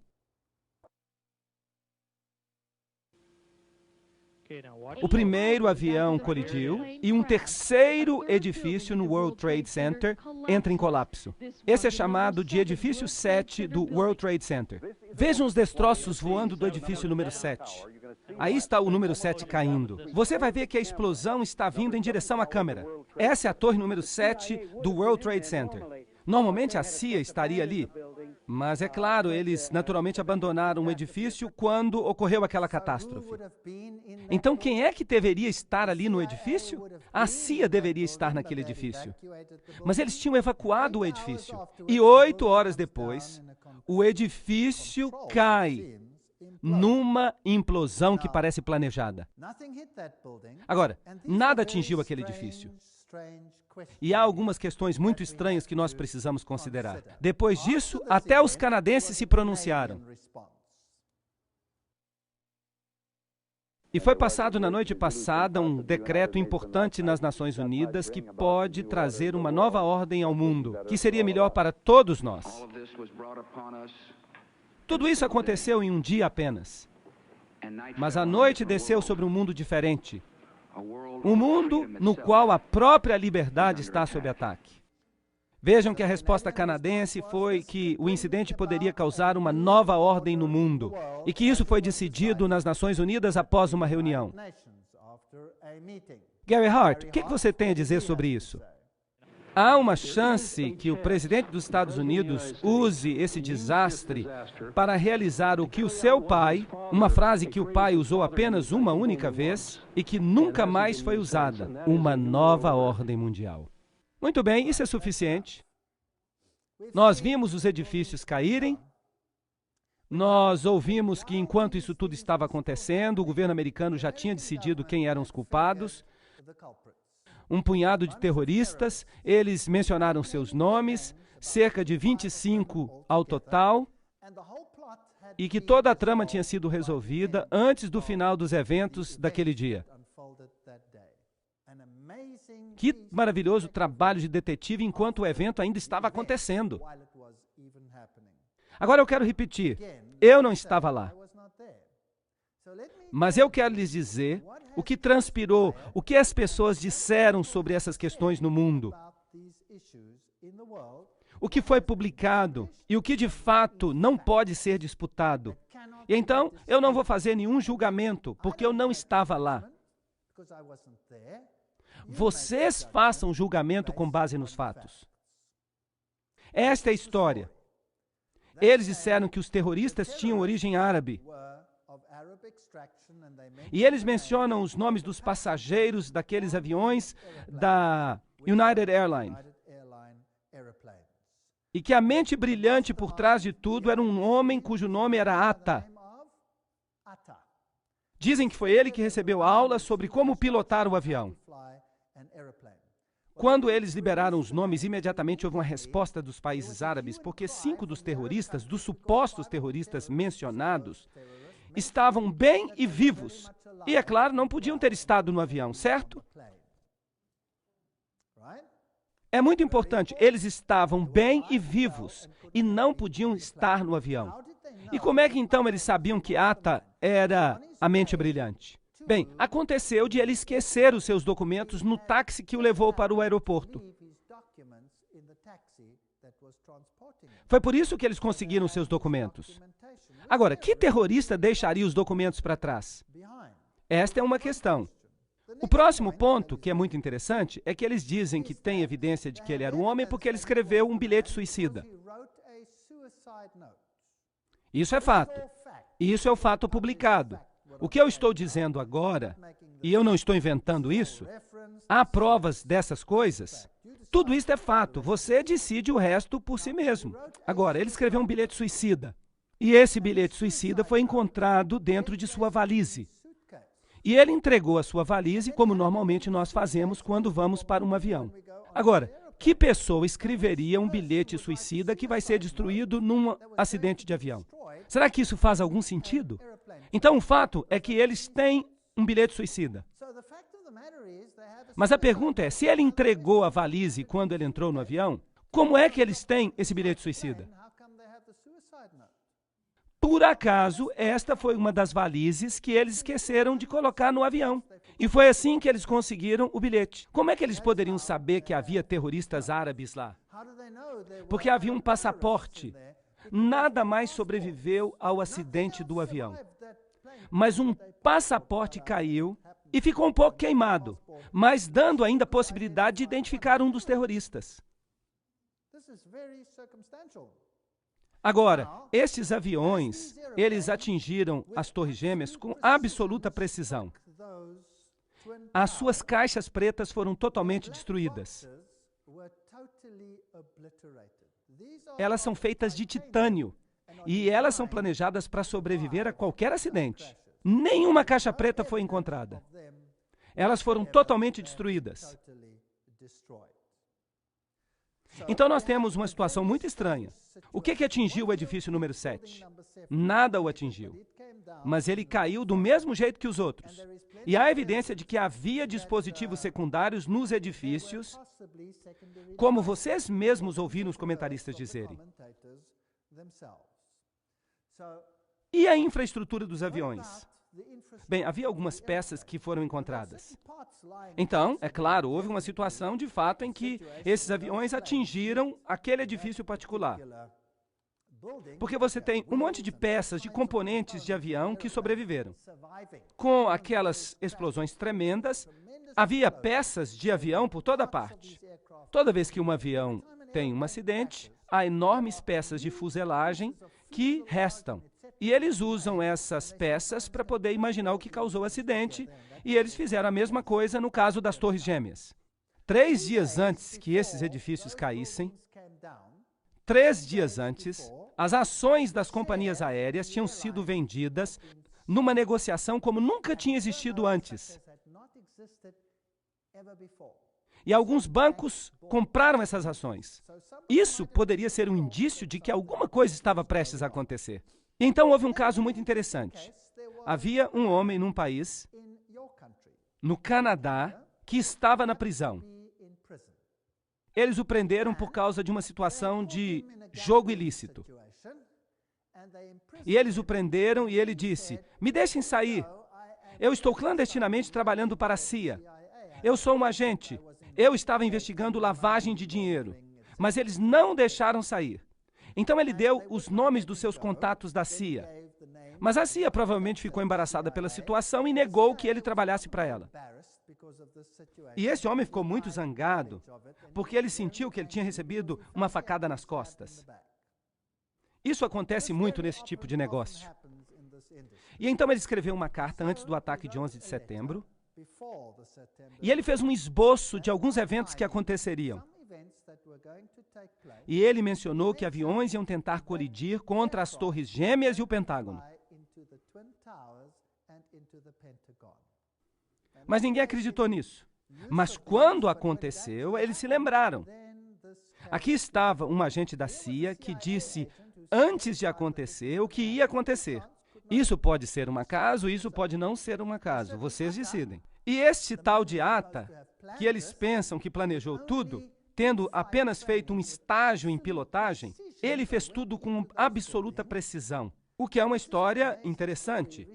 O primeiro avião colidiu e um terceiro edifício no World Trade Center entra em colapso. Esse é chamado de edifício 7 do World Trade Center. Vejam os destroços voando do edifício número 7. Aí está o número 7 caindo. Você vai ver que a explosão está vindo em direção à câmera. Essa é a torre número 7 do World Trade Center. Normalmente a CIA estaria ali, Mas é claro, eles naturalmente abandonaram o edifício quando ocorreu aquela catástrofe. Então, quem é que deveria estar ali no edifício? A CIA deveria estar naquele edifício. Mas eles tinham evacuado o edifício. E 8 horas depois, o edifício cai numa implosão que parece planejada. Agora, nada atingiu aquele edifício. E há algumas questões muito estranhas que nós precisamos considerar. Depois disso, até os canadenses se pronunciaram. E foi passado na noite passada um decreto importante nas Nações Unidas que pode trazer uma nova ordem ao mundo, que seria melhor para todos nós. Tudo isso aconteceu em um dia apenas. Mas a noite desceu sobre um mundo diferente. Um mundo no qual a própria liberdade está sob ataque. Vejam que a resposta canadense foi que o incidente poderia causar uma nova ordem no mundo e que isso foi decidido nas Nações Unidas após uma reunião. Gary Hart, o que você tem a dizer sobre isso? Há uma chance que o presidente dos Estados Unidos use esse desastre para realizar o que o seu pai, uma frase que o pai usou apenas uma única vez e que nunca mais foi usada, uma nova ordem mundial. Muito bem, isso é suficiente. Nós vimos os edifícios caírem, nós ouvimos que enquanto isso tudo estava acontecendo, o governo americano já tinha decidido quem eram os culpados. Um punhado de terroristas, eles mencionaram seus nomes, cerca de 25 ao total, e que toda a trama tinha sido resolvida antes do final dos eventos daquele dia. Que maravilhoso trabalho de detetive enquanto o evento ainda estava acontecendo. Agora eu quero repetir, eu não estava lá. Mas eu quero lhes dizer o que transpirou, o que as pessoas disseram sobre essas questões no mundo, o que foi publicado e o que de fato não pode ser disputado. E então, eu não vou fazer nenhum julgamento, porque eu não estava lá. Vocês façam julgamento com base nos fatos. Esta é a história. Eles disseram que os terroristas tinham origem árabe. E eles mencionam os nomes dos passageiros daqueles aviões da United Airlines. E que a mente brilhante por trás de tudo era um homem cujo nome era Atta. Dizem que foi ele que recebeu aula sobre como pilotar o avião. Quando eles liberaram os nomes, imediatamente houve uma resposta dos países árabes, porque 5 dos terroristas, dos supostos terroristas mencionados, estavam bem e vivos. E, é claro, não podiam ter estado no avião, certo? É muito importante, eles estavam bem e vivos e não podiam estar no avião. E como é que então eles sabiam que Atta era a mente brilhante? Bem, aconteceu de ele esquecer os seus documentos no táxi que o levou para o aeroporto. Foi por isso que eles conseguiram seus documentos. Agora, que terrorista deixaria os documentos para trás? Esta é uma questão. O próximo ponto, que é muito interessante, é que eles dizem que tem evidência de que ele era um homem porque ele escreveu um bilhete suicida. Isso é fato. E isso é o fato publicado. O que eu estou dizendo agora, e eu não estou inventando isso, há provas dessas coisas. Tudo isso é fato. Você decide o resto por si mesmo. Agora, ele escreveu um bilhete suicida. E esse bilhete suicida foi encontrado dentro de sua valise. E ele entregou a sua valise, como normalmente nós fazemos quando vamos para um avião. Agora, que pessoa escreveria um bilhete suicida que vai ser destruído num acidente de avião? Será que isso faz algum sentido? Então, o fato é que eles têm um bilhete suicida. Mas a pergunta é, se ele entregou a valise quando ele entrou no avião, como é que eles têm esse bilhete suicida? Por acaso, esta foi uma das valizes que eles esqueceram de colocar no avião. E foi assim que eles conseguiram o bilhete. Como é que eles poderiam saber que havia terroristas árabes lá? Porque havia um passaporte. Nada mais sobreviveu ao acidente do avião. Mas um passaporte caiu e ficou um pouco queimado, mas dando ainda a possibilidade de identificar um dos terroristas. Agora, estes aviões, eles atingiram as Torres Gêmeas com absoluta precisão. As suas caixas pretas foram totalmente destruídas. Elas são feitas de titânio e elas são planejadas para sobreviver a qualquer acidente. Nenhuma caixa preta foi encontrada. Elas foram totalmente destruídas. Então nós temos uma situação muito estranha. O que atingiu o edifício número 7? Nada o atingiu. Mas ele caiu do mesmo jeito que os outros. E há evidência de que havia dispositivos secundários nos edifícios, como vocês mesmos ouviram os comentaristas dizerem. E a infraestrutura dos aviões? Bem, havia algumas peças que foram encontradas. Então, é claro, houve uma situação de fato em que esses aviões atingiram aquele edifício particular. Porque você tem um monte de peças, de componentes de avião que sobreviveram. Com aquelas explosões tremendas, havia peças de avião por toda parte. Toda vez que um avião tem um acidente, há enormes peças de fuselagem que restam. E eles usam essas peças para poder imaginar o que causou o acidente, e eles fizeram a mesma coisa no caso das Torres Gêmeas. 3 dias antes que esses edifícios caíssem, 3 dias antes, as ações das companhias aéreas tinham sido vendidas numa negociação como nunca tinha existido antes. E alguns bancos compraram essas ações. Isso poderia ser um indício de que alguma coisa estava prestes a acontecer. Então, houve um caso muito interessante. Havia um homem num país, no Canadá, que estava na prisão. Eles o prenderam por causa de uma situação de jogo ilícito. E eles o prenderam e ele disse, me deixem sair. Eu estou clandestinamente trabalhando para a CIA. Eu sou um agente. Eu estava investigando lavagem de dinheiro. Mas eles não deixaram sair. Então ele deu os nomes dos seus contatos da CIA. Mas a CIA provavelmente ficou embaraçada pela situação e negou que ele trabalhasse para ela. E esse homem ficou muito zangado, porque ele sentiu que ele tinha recebido uma facada nas costas. Isso acontece muito nesse tipo de negócio. E então ele escreveu uma carta antes do ataque de 11 de setembro, e ele fez um esboço de alguns eventos que aconteceriam. E ele mencionou que aviões iam tentar colidir contra as Torres Gêmeas e o Pentágono. Mas ninguém acreditou nisso. Mas quando aconteceu, eles se lembraram. Aqui estava um agente da CIA que disse, antes de acontecer, o que ia acontecer. Isso pode ser um acaso, isso pode não ser um acaso. Vocês decidem. E este tal de Atta, que eles pensam que planejou tudo, tendo apenas feito um estágio em pilotagem, ele fez tudo com absoluta precisão, o que é uma história interessante.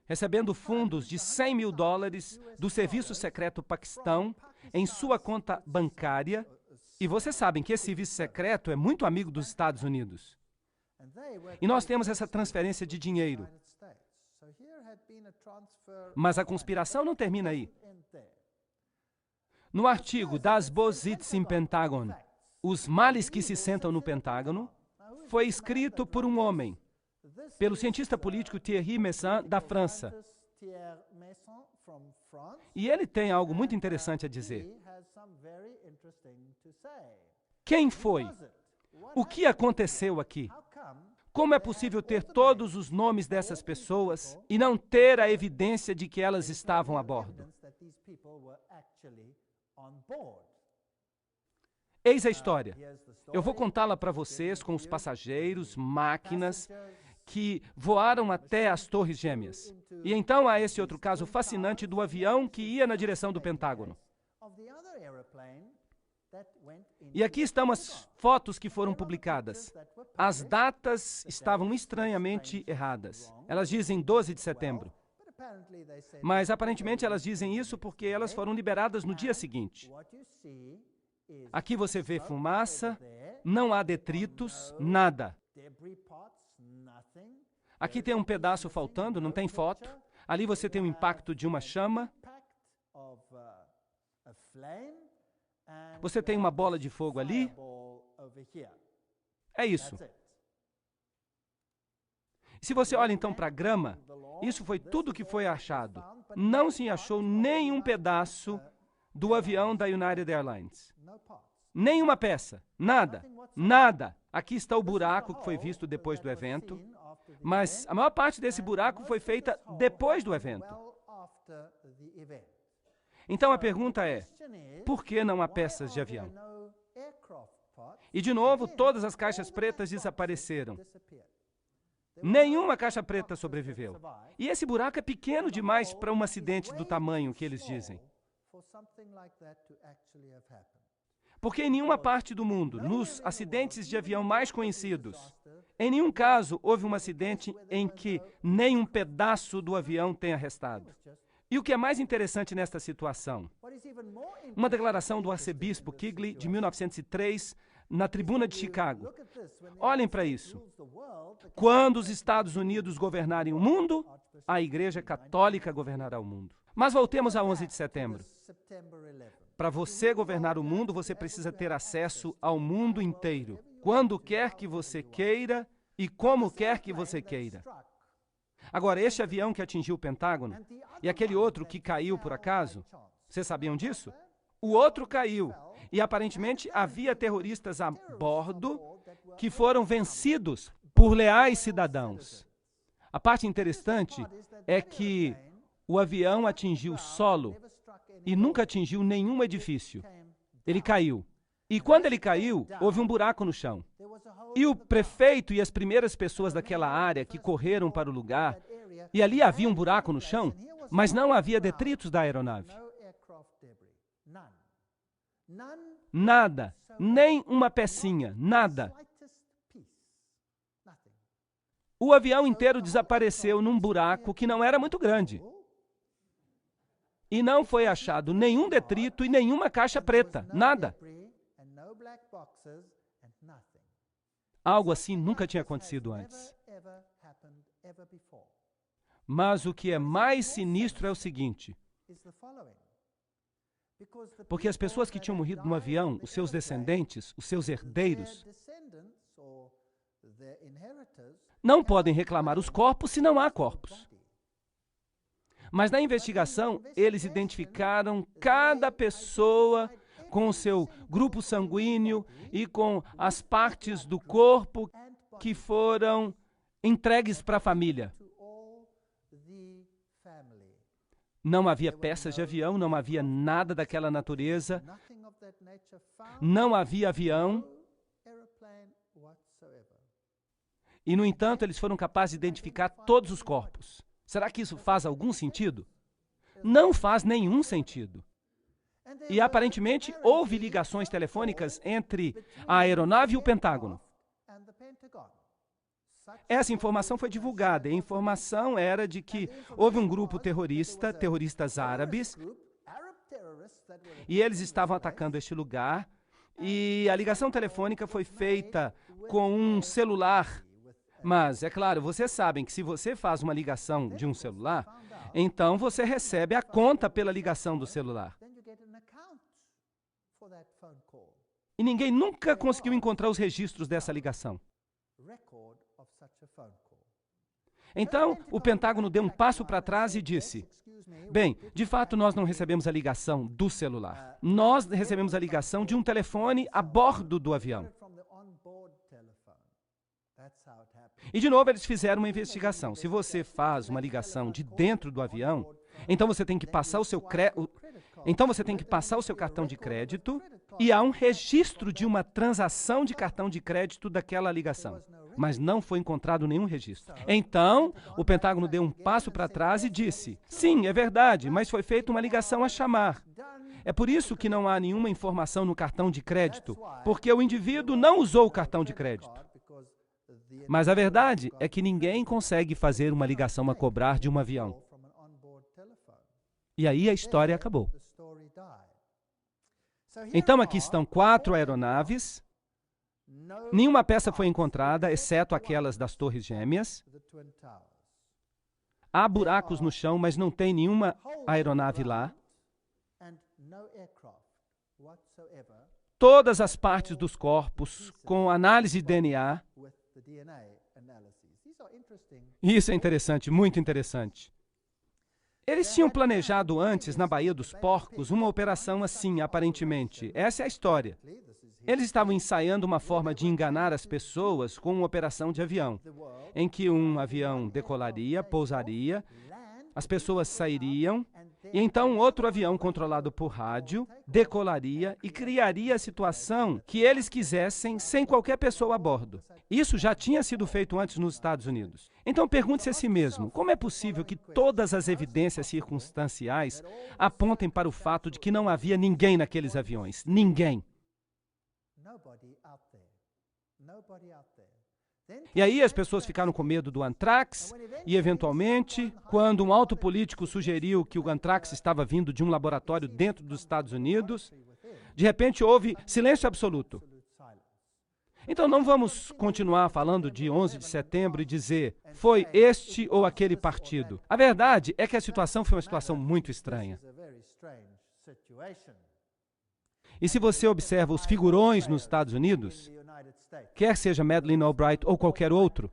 Recebendo fundos de $100 mil do Serviço Secreto Paquistão em sua conta bancária, e vocês sabem que esse serviço secreto é muito amigo dos Estados Unidos. E nós temos essa transferência de dinheiro. Mas a conspiração não termina aí. No artigo Das Bositz im Pentagon, Os Males que se Sentam no Pentágono, foi escrito por um homem, pelo cientista político Thierry Meyssan, da França. E ele tem algo muito interessante a dizer. Quem foi? O que aconteceu aqui? Como é possível ter todos os nomes dessas pessoas e não ter a evidência de que elas estavam a bordo? Eis a história. Eu vou contá-la para vocês com os passageiros, máquinas que voaram até as Torres Gêmeas. E então há esse outro caso fascinante do avião que ia na direção do Pentágono. E aqui estão as fotos que foram publicadas. As datas estavam estranhamente erradas. Elas dizem 12 de setembro. Mas aparentemente elas dizem isso porque elas foram liberadas no dia seguinte. Aqui você vê fumaça, não há detritos, nada. Aqui tem um pedaço faltando, não tem foto. Ali você tem o impacto de uma chama. Você tem uma bola de fogo ali. É isso. Se você olha então para a grama, isso foi tudo que foi achado. Não se achou nenhum pedaço do avião da United Airlines. Nenhuma peça. Nada. Nada. Aqui está o buraco que foi visto depois do evento. Mas a maior parte desse buraco foi feita depois do evento. Então a pergunta é, por que não há peças de avião? E de novo, todas as caixas pretas desapareceram. Nenhuma caixa preta sobreviveu. E esse buraco é pequeno demais para um acidente do tamanho que eles dizem. Porque em nenhuma parte do mundo, nos acidentes de avião mais conhecidos, em nenhum caso houve um acidente em que nem um pedaço do avião tenha restado. E o que é mais interessante nesta situação? Uma declaração do arcebispo Quigley, de 1903, na Tribuna de Chicago. Olhem para isso. Quando os Estados Unidos governarem o mundo, a Igreja Católica governará o mundo. Mas voltemos a 11 de setembro. Para você governar o mundo, você precisa ter acesso ao mundo inteiro, quando quer que você queira e como quer que você queira. Agora, este avião que atingiu o Pentágono e aquele outro que caiu por acaso, vocês sabiam disso? O outro caiu e aparentemente havia terroristas a bordo que foram vencidos por leais cidadãos. A parte interessante é que o avião atingiu o solo e nunca atingiu nenhum edifício. Ele caiu. E quando ele caiu, houve um buraco no chão. E o prefeito e as primeiras pessoas daquela área que correram para o lugar, e ali havia um buraco no chão, mas não havia detritos da aeronave. Nada, nem uma pecinha, nada. O avião inteiro desapareceu num buraco que não era muito grande. E não foi achado nenhum detrito e nenhuma caixa preta, nada. Algo assim nunca tinha acontecido antes. Mas o que é mais sinistro é o seguinte: porque as pessoas que tinham morrido no avião, os seus descendentes, os seus herdeiros, não podem reclamar os corpos se não há corpos. Mas na investigação, eles identificaram cada pessoa com o seu grupo sanguíneo e com as partes do corpo que foram entregues para a família. Não havia peças de avião, não havia nada daquela natureza, não havia avião. E, no entanto, eles foram capazes de identificar todos os corpos. Será que isso faz algum sentido? Não faz nenhum sentido. E, aparentemente, houve ligações telefônicas entre a aeronave e o Pentágono. Essa informação foi divulgada. A informação era de que houve um grupo terrorista, terroristas árabes, e eles estavam atacando este lugar, e a ligação telefônica foi feita com um celular. Mas, é claro, vocês sabem que se você faz uma ligação de um celular, então você recebe a conta pela ligação do celular. E ninguém nunca conseguiu encontrar os registros dessa ligação. Então, o Pentágono deu um passo para trás e disse: bem, de fato nós não recebemos a ligação do celular. Nós recebemos a ligação de um telefone a bordo do avião. E, de novo, eles fizeram uma investigação. Se você faz uma ligação de dentro do avião, então você tem que passar o seu cartão de crédito e há um registro de uma transação de cartão de crédito daquela ligação. Mas não foi encontrado nenhum registro. Então, o Pentágono deu um passo para trás e disse: sim, é verdade, mas foi feita uma ligação a chamar. É por isso que não há nenhuma informação no cartão de crédito, porque o indivíduo não usou o cartão de crédito. Mas a verdade é que ninguém consegue fazer uma ligação a cobrar de um avião. E aí a história acabou. Então aqui estão 4 aeronaves. Nenhuma peça foi encontrada, exceto aquelas das Torres Gêmeas. Há buracos no chão, mas não tem nenhuma aeronave lá. Todas as partes dos corpos, com análise de DNA, Isso é interessante, muito interessante. Eles tinham planejado antes, na Baía dos Porcos, uma operação assim, aparentemente. Essa é a história. Eles estavam ensaiando uma forma de enganar as pessoas com uma operação de avião, em que um avião decolaria, pousaria, as pessoas sairiam, e então outro avião controlado por rádio decolaria e criaria a situação que eles quisessem sem qualquer pessoa a bordo. Isso já tinha sido feito antes nos Estados Unidos. Então pergunte-se a si mesmo, como é possível que todas as evidências circunstanciais apontem para o fato de que não havia ninguém naqueles aviões? Ninguém. E aí as pessoas ficaram com medo do antrax e, eventualmente, quando um alto político sugeriu que o antrax estava vindo de um laboratório dentro dos Estados Unidos, de repente houve silêncio absoluto. Então não vamos continuar falando de 11 de setembro e dizer foi este ou aquele partido. A verdade é que a situação foi uma situação muito estranha. E se você observa os figurões nos Estados Unidos, quer seja Madeleine Albright ou qualquer outro,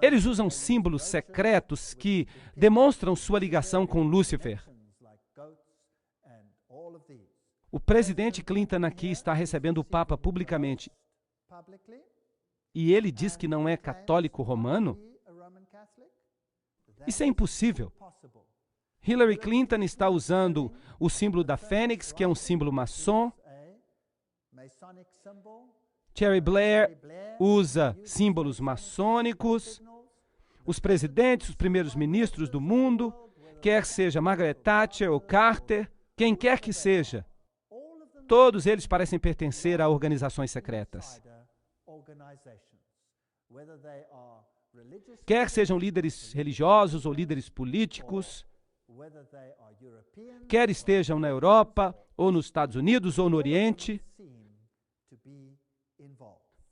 eles usam símbolos secretos que demonstram sua ligação com Lúcifer. O presidente Clinton aqui está recebendo o Papa publicamente. E ele diz que não é católico romano? Isso é impossível. Hillary Clinton está usando o símbolo da Fênix, que é um símbolo maçom. Tony Blair usa símbolos maçônicos. Os presidentes, os primeiros ministros do mundo, quer seja Margaret Thatcher ou Carter, quem quer que seja, todos eles parecem pertencer a organizações secretas. Quer sejam líderes religiosos ou líderes políticos, quer estejam na Europa, ou nos Estados Unidos, ou no Oriente,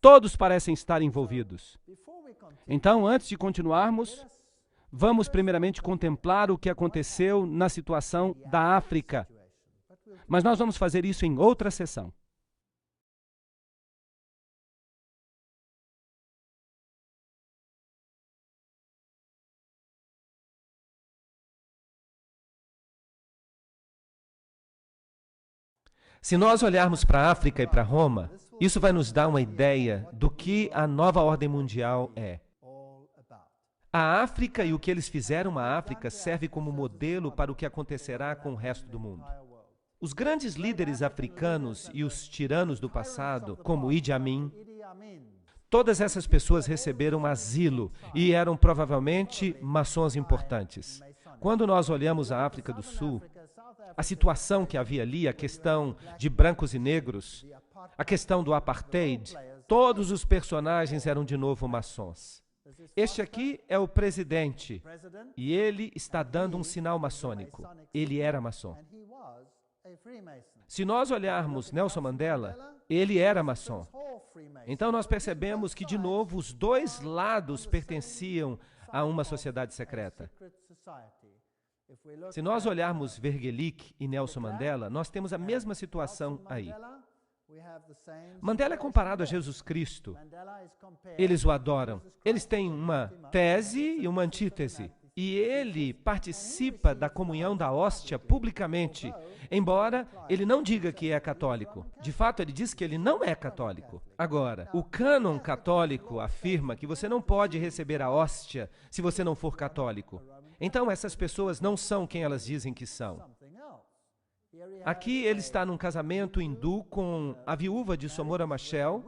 todos parecem estar envolvidos. Então, antes de continuarmos, vamos primeiramente contemplar o que aconteceu na situação da África. Mas nós vamos fazer isso em outra sessão. Se nós olharmos para a África e para Roma, isso vai nos dar uma ideia do que a nova ordem mundial é. A África e o que eles fizeram à África serve como modelo para o que acontecerá com o resto do mundo. Os grandes líderes africanos e os tiranos do passado, como Idi Amin, todas essas pessoas receberam asilo e eram provavelmente maçons importantes. Quando nós olhamos a África do Sul, a situação que havia ali, a questão de brancos e negros, a questão do apartheid, todos os personagens eram de novo maçons. Este aqui é o presidente e ele está dando um sinal maçônico. Ele era maçom. Se nós olharmos Nelson Mandela, ele era maçom. Então nós percebemos que, de novo, os dois lados pertenciam a uma sociedade secreta. Se nós olharmos Vergelick e Nelson Mandela, nós temos a mesma situação aí. Mandela é comparado a Jesus Cristo. Eles o adoram. Eles têm uma tese e uma antítese. E ele participa da comunhão da hóstia publicamente, embora ele não diga que é católico. De fato, ele diz que ele não é católico. Agora, o cânon católico afirma que você não pode receber a hóstia se você não for católico. Então, essas pessoas não são quem elas dizem que são. Aqui ele está num casamento hindu com a viúva de Somora Machel.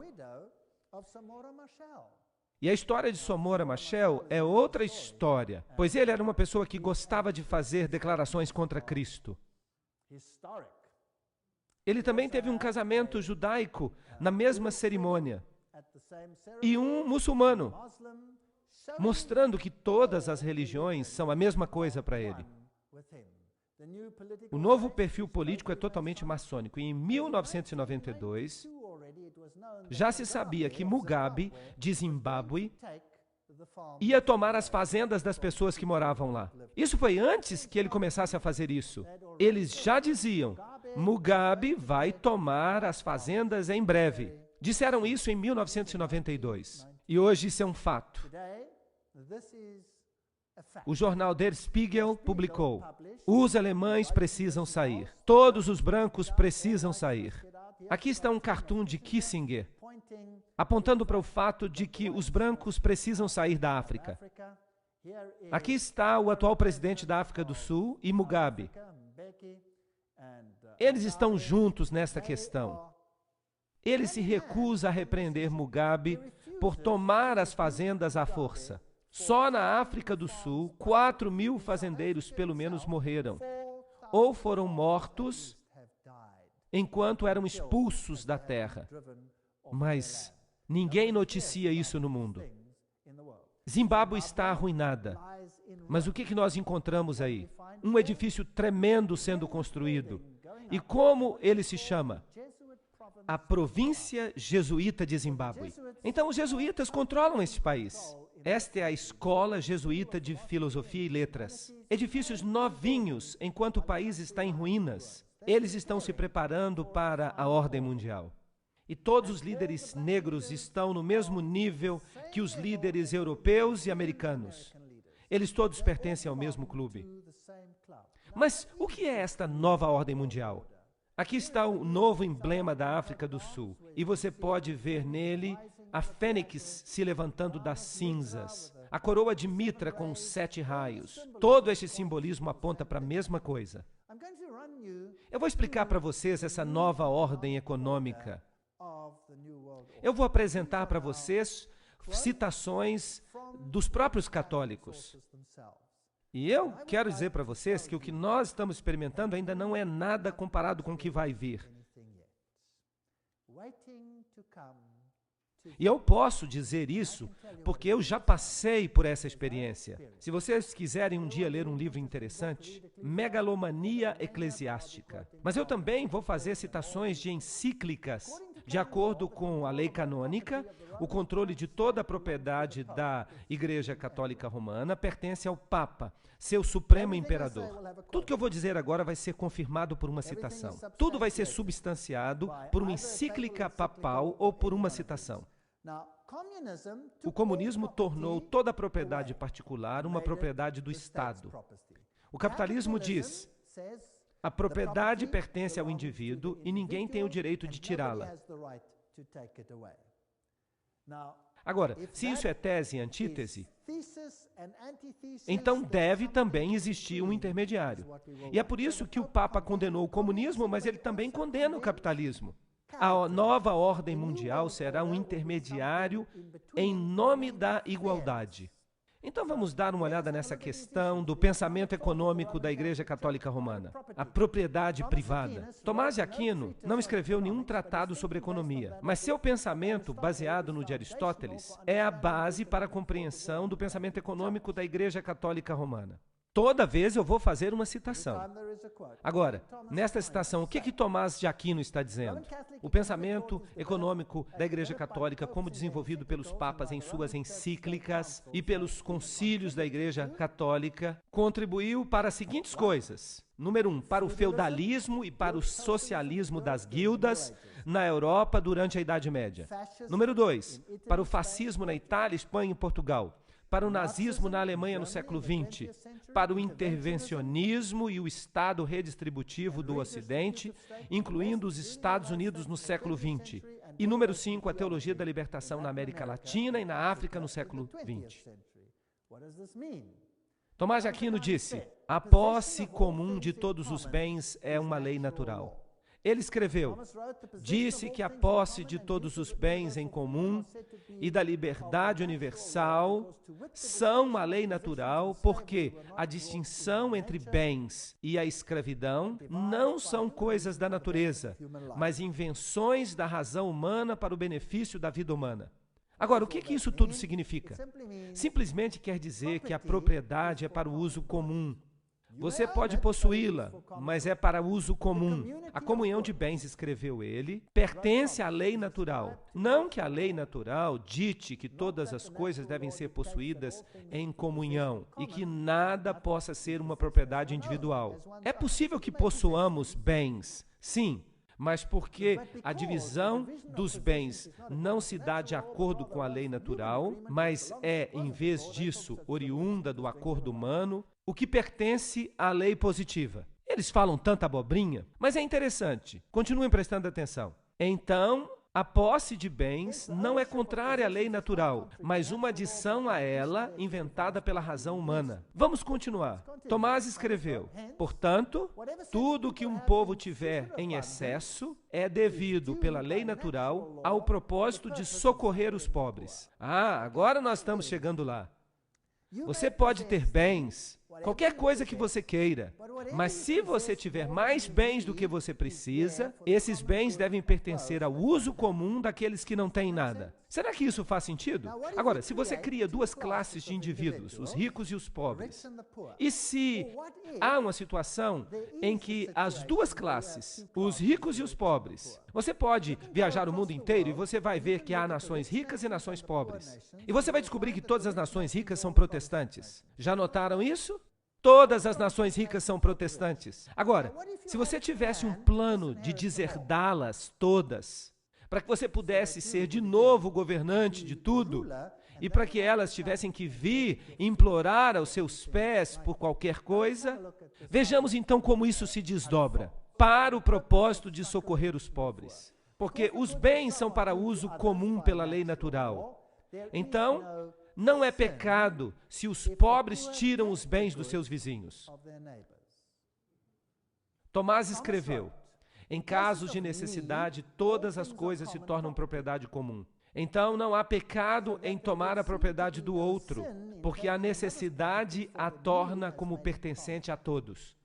E a história de Somora Machel é outra história, pois ele era uma pessoa que gostava de fazer declarações contra Cristo. Ele também teve um casamento judaico na mesma cerimônia. E um muçulmano, mostrando que todas as religiões são a mesma coisa para ele. O novo perfil político é totalmente maçônico. E em 1992, já se sabia que Mugabe, de Zimbábue, ia tomar as fazendas das pessoas que moravam lá. Isso foi antes que ele começasse a fazer isso. Eles já diziam, Mugabe vai tomar as fazendas em breve. Disseram isso em 1992. E hoje isso é um fato. O jornal Der Spiegel publicou: os alemães precisam sair. Todos os brancos precisam sair. Aqui está um cartoon de Kissinger, apontando para o fato de que os brancos precisam sair da África. Aqui está o atual presidente da África do Sul e Mugabe. Eles estão juntos nesta questão. Ele se recusa a repreender Mugabe por tomar as fazendas à força. Só na África do Sul, 4.000 fazendeiros pelo menos morreram, ou foram mortos enquanto eram expulsos da terra. Mas ninguém noticia isso no mundo. Zimbábue está arruinada. Mas o que nós encontramos aí? Um edifício tremendo sendo construído. E como ele se chama? A província jesuíta de Zimbábue. Então, os jesuítas controlam este país. Esta é a Escola Jesuíta de Filosofia e Letras. Edifícios novinhos, enquanto o país está em ruínas. Eles estão se preparando para a ordem mundial. E todos os líderes negros estão no mesmo nível que os líderes europeus e americanos. Eles todos pertencem ao mesmo clube. Mas o que é esta nova ordem mundial? Aqui está o novo emblema da África do Sul. E você pode ver nele a fênix se levantando das cinzas, a coroa de Mitra com os 7 raios. Todo este simbolismo aponta para a mesma coisa. Eu vou explicar para vocês essa nova ordem econômica. Eu vou apresentar para vocês citações dos próprios católicos. E eu quero dizer para vocês que o que nós estamos experimentando ainda não é nada comparado com o que vai vir. E eu posso dizer isso porque eu já passei por essa experiência. Se vocês quiserem um dia ler um livro interessante, Megalomania Eclesiástica. Mas eu também vou fazer citações de encíclicas. De acordo com a lei canônica, o controle de toda a propriedade da Igreja Católica Romana pertence ao Papa, seu supremo imperador. Tudo que eu vou dizer agora vai ser confirmado por uma citação. Tudo vai ser substanciado por uma encíclica papal ou por uma citação. O comunismo tornou toda a propriedade particular uma propriedade do Estado. O capitalismo diz: a propriedade pertence ao indivíduo e ninguém tem o direito de tirá-la. Agora, se isso é tese e antítese, então deve também existir um intermediário. E é por isso que o Papa condenou o comunismo, mas ele também condena o capitalismo. A nova ordem mundial será um intermediário em nome da igualdade. Então vamos dar uma olhada nessa questão do pensamento econômico da Igreja Católica Romana, a propriedade privada. Tomás de Aquino não escreveu nenhum tratado sobre economia, mas seu pensamento, baseado no de Aristóteles, é a base para a compreensão do pensamento econômico da Igreja Católica Romana. Toda vez eu vou fazer uma citação. Agora, nesta citação, o que Tomás de Aquino está dizendo? O pensamento econômico da Igreja Católica, como desenvolvido pelos papas em suas encíclicas e pelos concílios da Igreja Católica, contribuiu para as seguintes coisas. Número 1, para o feudalismo e para o socialismo das guildas na Europa durante a Idade Média. Número 2, para o fascismo na Itália, Espanha e Portugal. Para o nazismo na Alemanha no século XX, para o intervencionismo e o Estado redistributivo do Ocidente, incluindo os Estados Unidos no século XX. E número 5, a teologia da libertação na América Latina e na África no século XX. Tomás de Aquino disse: a posse comum de todos os bens é uma lei natural. Ele escreveu: disse que a posse de todos os bens em comum e da liberdade universal são uma lei natural, porque a distinção entre bens e a escravidão não são coisas da natureza, mas invenções da razão humana para o benefício da vida humana. Agora, o que isso tudo significa? Simplesmente quer dizer que a propriedade é para o uso comum. Você pode possuí-la, mas é para uso comum. A comunhão de bens, escreveu ele, pertence à lei natural. Não que a lei natural dite que todas as coisas devem ser possuídas em comunhão e que nada possa ser uma propriedade individual. É possível que possuamos bens, sim, mas porque a divisão dos bens não se dá de acordo com a lei natural, mas é, em vez disso, oriunda do acordo humano, o que pertence à lei positiva. Eles falam tanta abobrinha, mas é interessante. Continuem prestando atenção. Então, a posse de bens não é contrária à lei natural, mas uma adição a ela inventada pela razão humana. Vamos continuar. Tomás escreveu: portanto, tudo que um povo tiver em excesso é devido pela lei natural ao propósito de socorrer os pobres. Agora nós estamos chegando lá. Você pode ter bens, qualquer coisa que você queira, mas se você tiver mais bens do que você precisa, esses bens devem pertencer ao uso comum daqueles que não têm nada. Será que isso faz sentido? Agora, se você cria duas classes de indivíduos, os ricos e os pobres, e se há uma situação em que as duas classes, os ricos e os pobres, você pode viajar o mundo inteiro e você vai ver que há nações ricas e nações pobres. E você vai descobrir que todas as nações ricas são protestantes. Já notaram isso? Todas as nações ricas são protestantes. Agora, se você tivesse um plano de deserdá-las todas, para que você pudesse ser de novo governante de tudo, e para que elas tivessem que vir implorar aos seus pés por qualquer coisa, vejamos então como isso se desdobra para o propósito de socorrer os pobres. Porque os bens são para uso comum pela lei natural. Então, não é pecado se os pobres tiram os bens dos seus vizinhos. Tomás escreveu: em casos de necessidade, todas as coisas se tornam propriedade comum. Então, não há pecado em tomar a propriedade do outro, porque a necessidade a torna como pertencente a todos.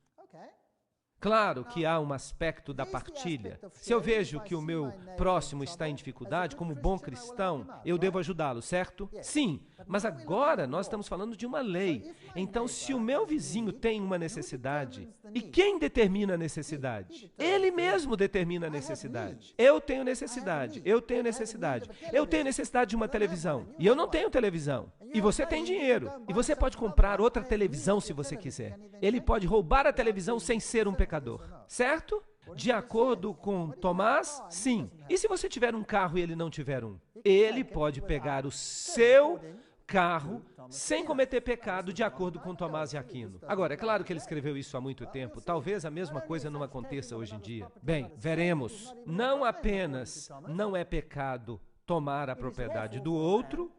Claro que há um aspecto da partilha. Se eu vejo que o meu próximo está em dificuldade, como bom cristão, eu devo ajudá-lo, certo? Sim, mas agora nós estamos falando de uma lei. Então, se o meu vizinho tem uma necessidade, e quem determina a necessidade? Ele mesmo determina a necessidade. Eu tenho necessidade, eu tenho necessidade. Eu tenho necessidade de uma televisão, e eu não tenho televisão. E você tem dinheiro, e você pode comprar outra televisão se você quiser. Ele pode roubar a televisão sem ser um pecador, certo? De acordo com Tomás, sim. E se você tiver um carro e ele não tiver um? Ele pode pegar o seu carro sem cometer pecado, de acordo com Tomás de Aquino. Agora, é claro que ele escreveu isso há muito tempo. Talvez a mesma coisa não aconteça hoje em dia. Bem, veremos. Não apenas não é pecado tomar a propriedade do outro,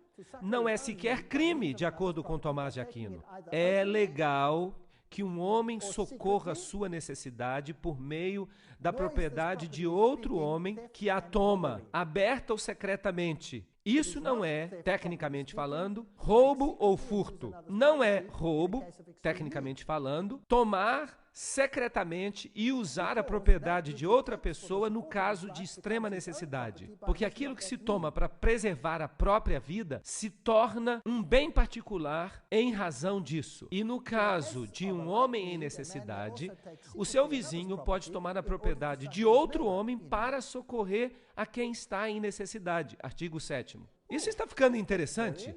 não é sequer crime, de acordo com Tomás de Aquino. É legal que um homem socorra a sua necessidade por meio da propriedade de outro homem que a toma, aberta ou secretamente. Isso não é, tecnicamente falando, roubo ou furto. Não é roubo, tecnicamente falando, tomar secretamente e usar a propriedade de outra pessoa no caso de extrema necessidade. Porque aquilo que se toma para preservar a própria vida se torna um bem particular em razão disso. E no caso de um homem em necessidade, o seu vizinho pode tomar a propriedade de outro homem para socorrer a quem está em necessidade. Artigo 7º. Isso está ficando interessante?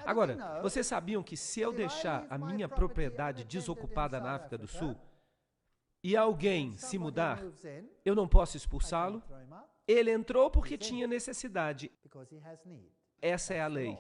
Agora, vocês sabiam que se eu deixar a minha propriedade desocupada na África do Sul e alguém se mudar, eu não posso expulsá-lo? Ele entrou porque tinha necessidade. Essa é a lei.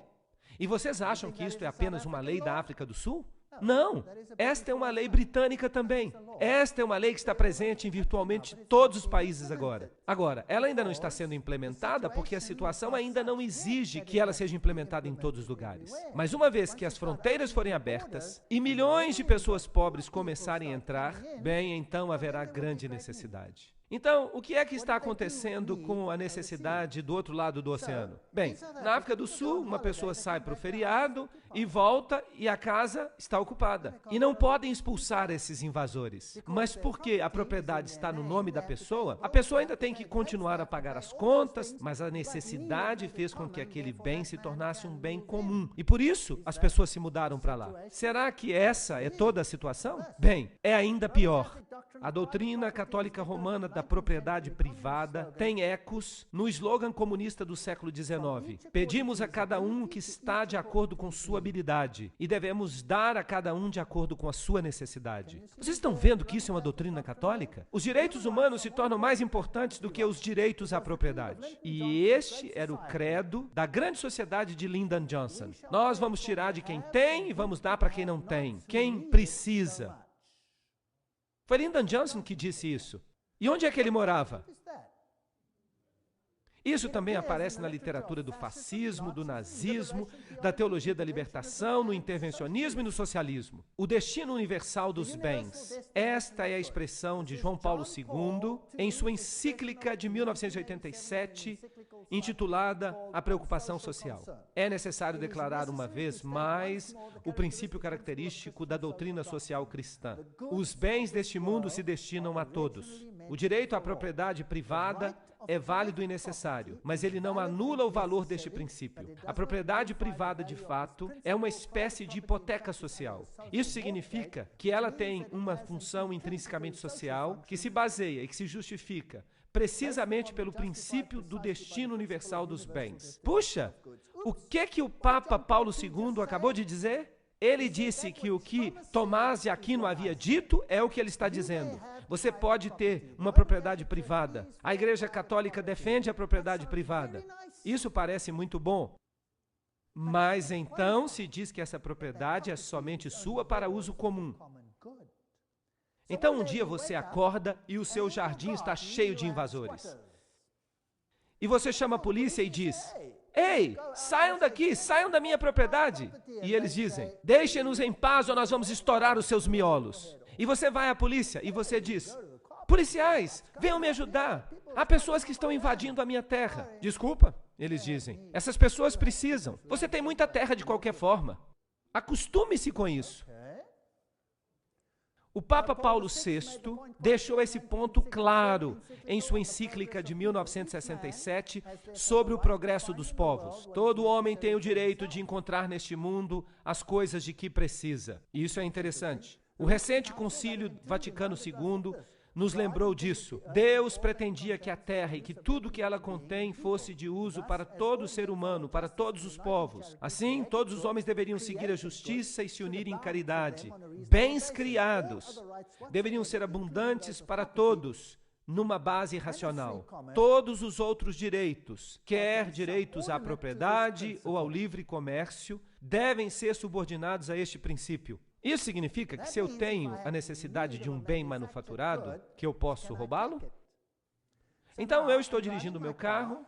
E vocês acham que isto é apenas uma lei da África do Sul? Não, esta é uma lei britânica também. Esta é uma lei que está presente em virtualmente todos os países agora. Agora, ela ainda não está sendo implementada porque a situação ainda não exige que ela seja implementada em todos os lugares. Mas uma vez que as fronteiras forem abertas e milhões de pessoas pobres começarem a entrar, bem, então haverá grande necessidade. Então, o que é que está acontecendo com a necessidade do outro lado do oceano? Bem, na África do Sul, uma pessoa sai para o feriado e volta e a casa está ocupada. E não podem expulsar esses invasores. Mas porque a propriedade está no nome da pessoa, a pessoa ainda tem que continuar a pagar as contas, mas a necessidade fez com que aquele bem se tornasse um bem comum. E por isso, as pessoas se mudaram para lá. Será que essa é toda a situação? Bem, é ainda pior. A doutrina católica romana da propriedade privada tem ecos no slogan comunista do século XIX. Pedimos a cada um que está de acordo com sua habilidade e devemos dar a cada um de acordo com a sua necessidade. Vocês estão vendo que isso é uma doutrina católica? Os direitos humanos se tornam mais importantes do que os direitos à propriedade. E este era o credo da grande sociedade de Lyndon Johnson. Nós vamos tirar de quem tem e vamos dar para quem não tem, quem precisa. Foi Lyndon Johnson que disse isso. E onde é que ele morava? Isso também aparece na literatura do fascismo, do nazismo, da teologia da libertação, no intervencionismo e no socialismo. O destino universal dos bens. Esta é a expressão de João Paulo II em sua encíclica de 1987, intitulada A Preocupação Social. É necessário declarar uma vez mais o princípio característico da doutrina social cristã. Os bens deste mundo se destinam a todos. O direito à propriedade privada é válido e necessário, mas ele não anula o valor deste princípio. A propriedade privada, de fato, é uma espécie de hipoteca social. Isso significa que ela tem uma função intrinsecamente social que se baseia e que se justifica precisamente pelo princípio do destino universal dos bens. Puxa, o que o Papa Paulo II acabou de dizer? Ele disse que o que Tomás de Aquino havia dito é o que ele está dizendo. Você pode ter uma propriedade privada. A Igreja Católica defende a propriedade privada. Isso parece muito bom. Mas então se diz que essa propriedade é somente sua para uso comum. Então um dia você acorda e o seu jardim está cheio de invasores. E você chama a polícia e diz: "Ei, saiam daqui, saiam da minha propriedade." E eles dizem: "Deixem-nos em paz ou nós vamos estourar os seus miolos." E você vai à polícia e você diz: "Policiais, venham me ajudar. Há pessoas que estão invadindo a minha terra." "Desculpa," eles dizem, "essas pessoas precisam. Você tem muita terra de qualquer forma." Acostume-se com isso. O Papa Paulo VI deixou esse ponto claro em sua encíclica de 1967 sobre o progresso dos povos. Todo homem tem o direito de encontrar neste mundo as coisas de que precisa. E isso é interessante. O recente Concílio Vaticano II nos lembrou disso. Deus pretendia que a terra e que tudo que ela contém fosse de uso para todo ser humano, para todos os povos. Assim, todos os homens deveriam seguir a justiça e se unir em caridade. Bens criados deveriam ser abundantes para todos, numa base racional. Todos os outros direitos, quer direitos à propriedade ou ao livre comércio, devem ser subordinados a este princípio. Isso significa que se eu tenho a necessidade de um bem manufaturado, que eu posso roubá-lo? Então eu estou dirigindo o meu carro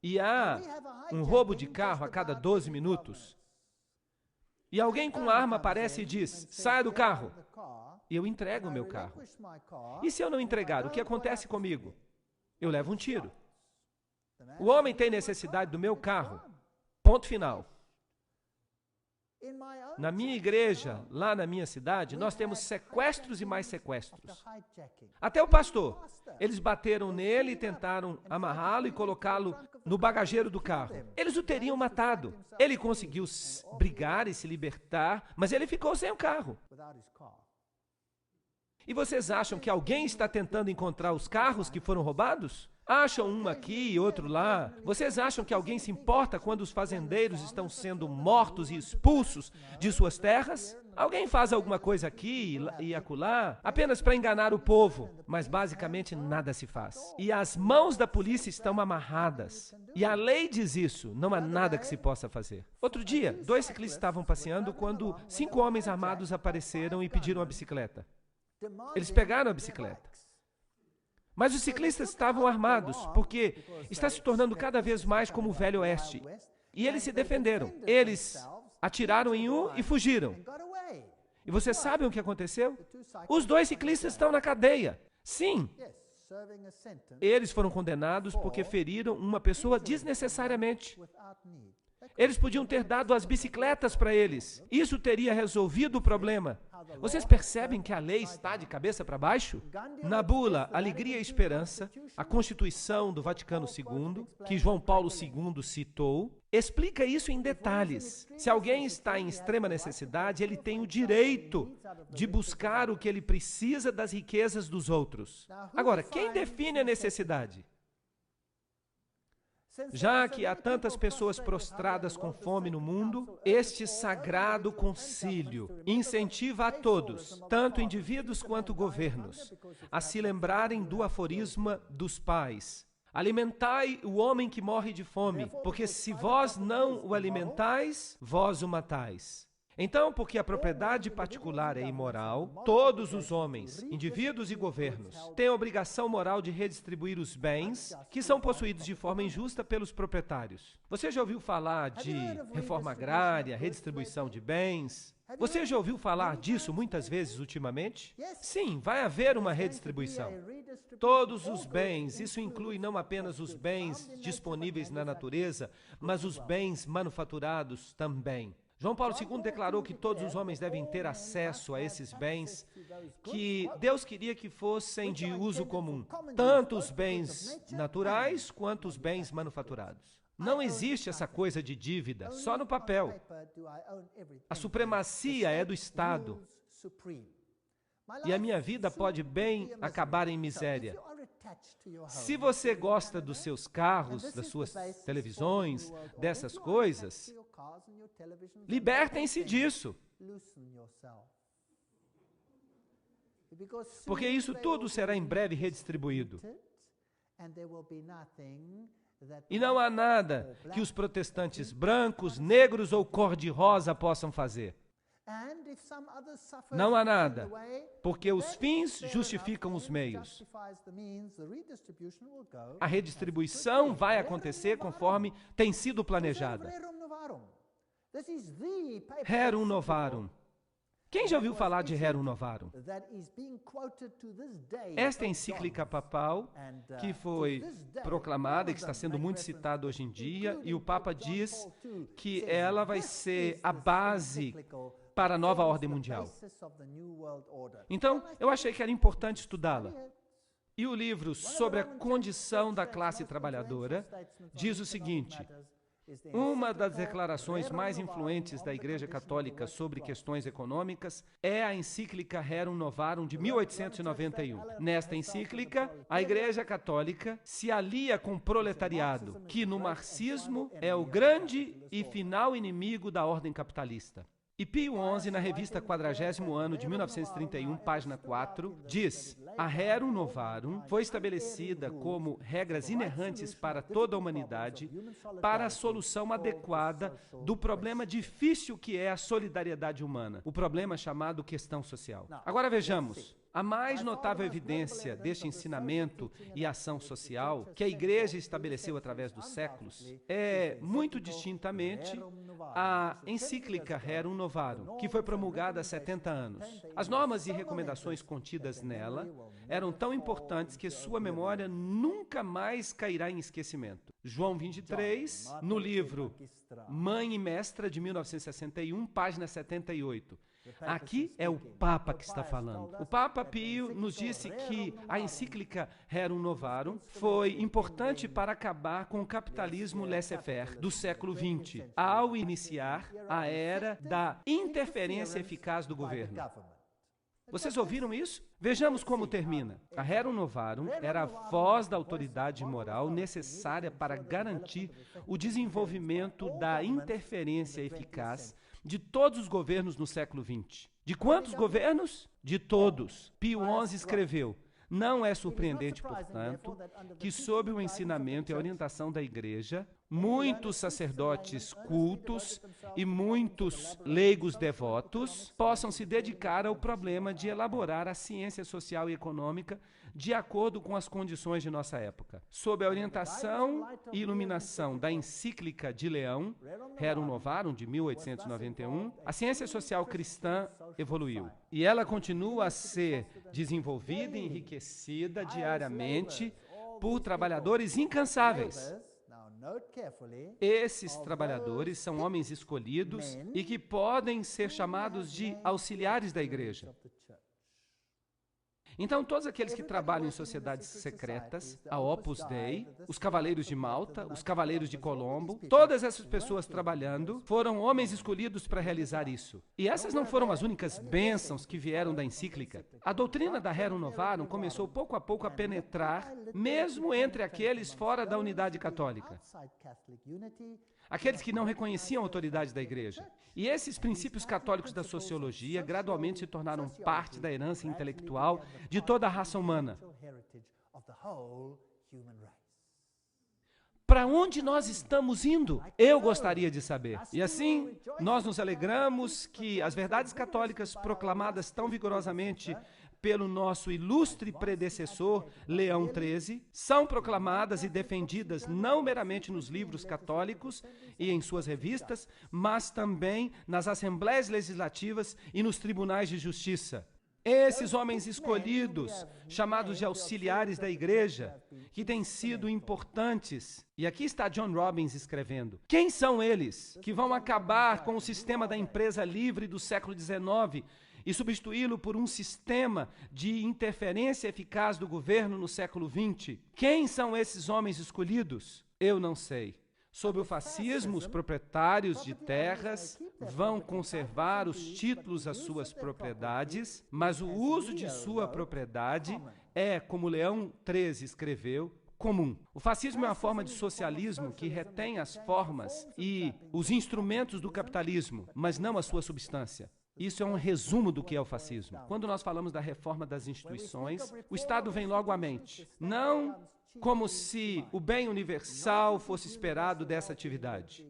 e há um roubo de carro a cada 12 minutos. E alguém com arma aparece e diz: "Saia do carro." E eu entrego o meu carro. E se eu não entregar, o que acontece comigo? Eu levo um tiro. O homem tem necessidade do meu carro. Ponto final. Na minha igreja, lá na minha cidade, nós temos sequestros e mais sequestros. Até o pastor. Eles bateram nele e tentaram amarrá-lo e colocá-lo no bagageiro do carro. Eles o teriam matado. Ele conseguiu brigar e se libertar, mas ele ficou sem o carro. E vocês acham que alguém está tentando encontrar os carros que foram roubados? Acham um aqui e outro lá. Vocês acham que alguém se importa quando os fazendeiros estão sendo mortos e expulsos de suas terras? Alguém faz alguma coisa aqui e acolá apenas para enganar o povo, mas basicamente nada se faz. E as mãos da polícia estão amarradas. E a lei diz isso, não há nada que se possa fazer. Outro dia, 2 ciclistas estavam passeando quando 5 homens armados apareceram e pediram a bicicleta. Eles pegaram a bicicleta. Mas os ciclistas estavam armados, porque está se tornando cada vez mais como o Velho Oeste. E eles se defenderam. Eles atiraram em um e fugiram. E vocês sabem o que aconteceu? Os 2 ciclistas estão na cadeia. Sim. Eles foram condenados porque feriram uma pessoa desnecessariamente. Eles podiam ter dado as bicicletas para eles. Isso teria resolvido o problema. Vocês percebem que a lei está de cabeça para baixo? Na bula Alegria e Esperança, a Constituição do Vaticano II, que João Paulo II citou, explica isso em detalhes. Se alguém está em extrema necessidade, ele tem o direito de buscar o que ele precisa das riquezas dos outros. Agora, quem define a necessidade? Já que há tantas pessoas prostradas com fome no mundo, este sagrado concílio incentiva a todos, tanto indivíduos quanto governos, a se lembrarem do aforisma dos pais: alimentai o homem que morre de fome, porque se vós não o alimentais, vós o matais. Então, porque a propriedade particular é imoral, todos os homens, indivíduos e governos, têm a obrigação moral de redistribuir os bens que são possuídos de forma injusta pelos proprietários. Você já ouviu falar de reforma agrária, redistribuição de bens? Você já ouviu falar disso muitas vezes ultimamente? Sim, vai haver uma redistribuição. Todos os bens, isso inclui não apenas os bens disponíveis na natureza, mas os bens manufaturados também. João Paulo II declarou que todos os homens devem ter acesso a esses bens que Deus queria que fossem de uso comum, tanto os bens naturais quanto os bens manufaturados. Não existe essa coisa de dívida, só no papel. A supremacia é do Estado. E a minha vida pode bem acabar em miséria. Se você gosta dos seus carros, das suas televisões, dessas coisas, libertem-se disso. Porque isso tudo será em breve redistribuído. E não há nada que os protestantes brancos, negros ou cor-de-rosa possam fazer. Não há nada, porque os fins justificam os meios. A redistribuição vai acontecer conforme tem sido planejada. Rerum Novarum. Quem já ouviu falar de Rerum Novarum? Esta encíclica papal, que foi proclamada e que está sendo muito citada hoje em dia, e o Papa diz que ela vai ser a base para a nova ordem mundial. Então, eu achei que era importante estudá-la. E o livro sobre a condição da classe trabalhadora diz o seguinte: uma das declarações mais influentes da Igreja Católica sobre questões econômicas é a encíclica Rerum Novarum de 1891. Nesta encíclica, a Igreja Católica se alia com o proletariado, que no marxismo é o grande e final inimigo da ordem capitalista. E Pio XI, na revista 40º ano de 1931, página 4, diz: a Rerum Novarum foi estabelecida como regras inerrantes para toda a humanidade para a solução adequada do problema difícil que é a solidariedade humana, o problema chamado questão social. Agora vejamos. A mais notável evidência deste ensinamento e ação social que a Igreja estabeleceu através dos séculos é, muito distintamente, a encíclica Rerum Novarum, que foi promulgada há 70 anos. As normas e recomendações contidas nela eram tão importantes que sua memória nunca mais cairá em esquecimento. João 23, no livro Mãe e Mestra, de 1961, página 78. Aqui é o Papa que está falando. O Papa Pio nos disse que a encíclica Rerum Novarum foi importante para acabar com o capitalismo laissez-faire do século XX, ao iniciar a era da interferência eficaz do governo. Vocês ouviram isso? Vejamos como termina. A Rerum Novarum era a voz da autoridade moral necessária para garantir o desenvolvimento da interferência eficaz de todos os governos no século XX. De quantos governos? De todos. Pio XI escreveu: não é surpreendente, portanto, que sob o ensinamento e a orientação da Igreja, muitos sacerdotes cultos e muitos leigos devotos possam se dedicar ao problema de elaborar a ciência social e econômica de acordo com as condições de nossa época. Sob a orientação e iluminação da encíclica de Leão, Rerum Novarum, de 1891, a ciência social cristã evoluiu. E ela continua a ser desenvolvida e enriquecida diariamente por trabalhadores incansáveis. Esses trabalhadores são homens escolhidos e que podem ser chamados de auxiliares da igreja. Então, todos aqueles que trabalham em sociedades secretas, a Opus Dei, os Cavaleiros de Malta, os Cavaleiros de Colombo, todas essas pessoas trabalhando foram homens escolhidos para realizar isso. E essas não foram as únicas bênçãos que vieram da encíclica. A doutrina da Rerum Novarum começou pouco a pouco a penetrar, mesmo entre aqueles fora da unidade católica. Aqueles que não reconheciam a autoridade da igreja. E esses princípios católicos da sociologia gradualmente se tornaram parte da herança intelectual de toda a raça humana. Para onde nós estamos indo? Eu gostaria de saber. E assim, nós nos alegramos que as verdades católicas proclamadas tão vigorosamente pelo nosso ilustre predecessor, Leão XIII, são proclamadas e defendidas não meramente nos livros católicos e em suas revistas, mas também nas assembleias legislativas e nos tribunais de justiça. Esses homens escolhidos, chamados de auxiliares da igreja, que têm sido importantes. E aqui está John Robbins escrevendo. Quem são eles que vão acabar com o sistema da empresa livre do século XIX e substituí-lo por um sistema de interferência eficaz do governo no século XX? Quem são esses homens escolhidos? Eu não sei. Sob o fascismo, os proprietários de terras vão conservar os títulos às suas propriedades, mas o uso de sua propriedade é, como Leão XIII escreveu, comum. O fascismo é uma forma de socialismo que retém as formas e os instrumentos do capitalismo, mas não a sua substância. Isso é um resumo do que é o fascismo. Quando nós falamos da reforma das instituições, o Estado vem logo à mente. Não como se o bem universal fosse esperado dessa atividade.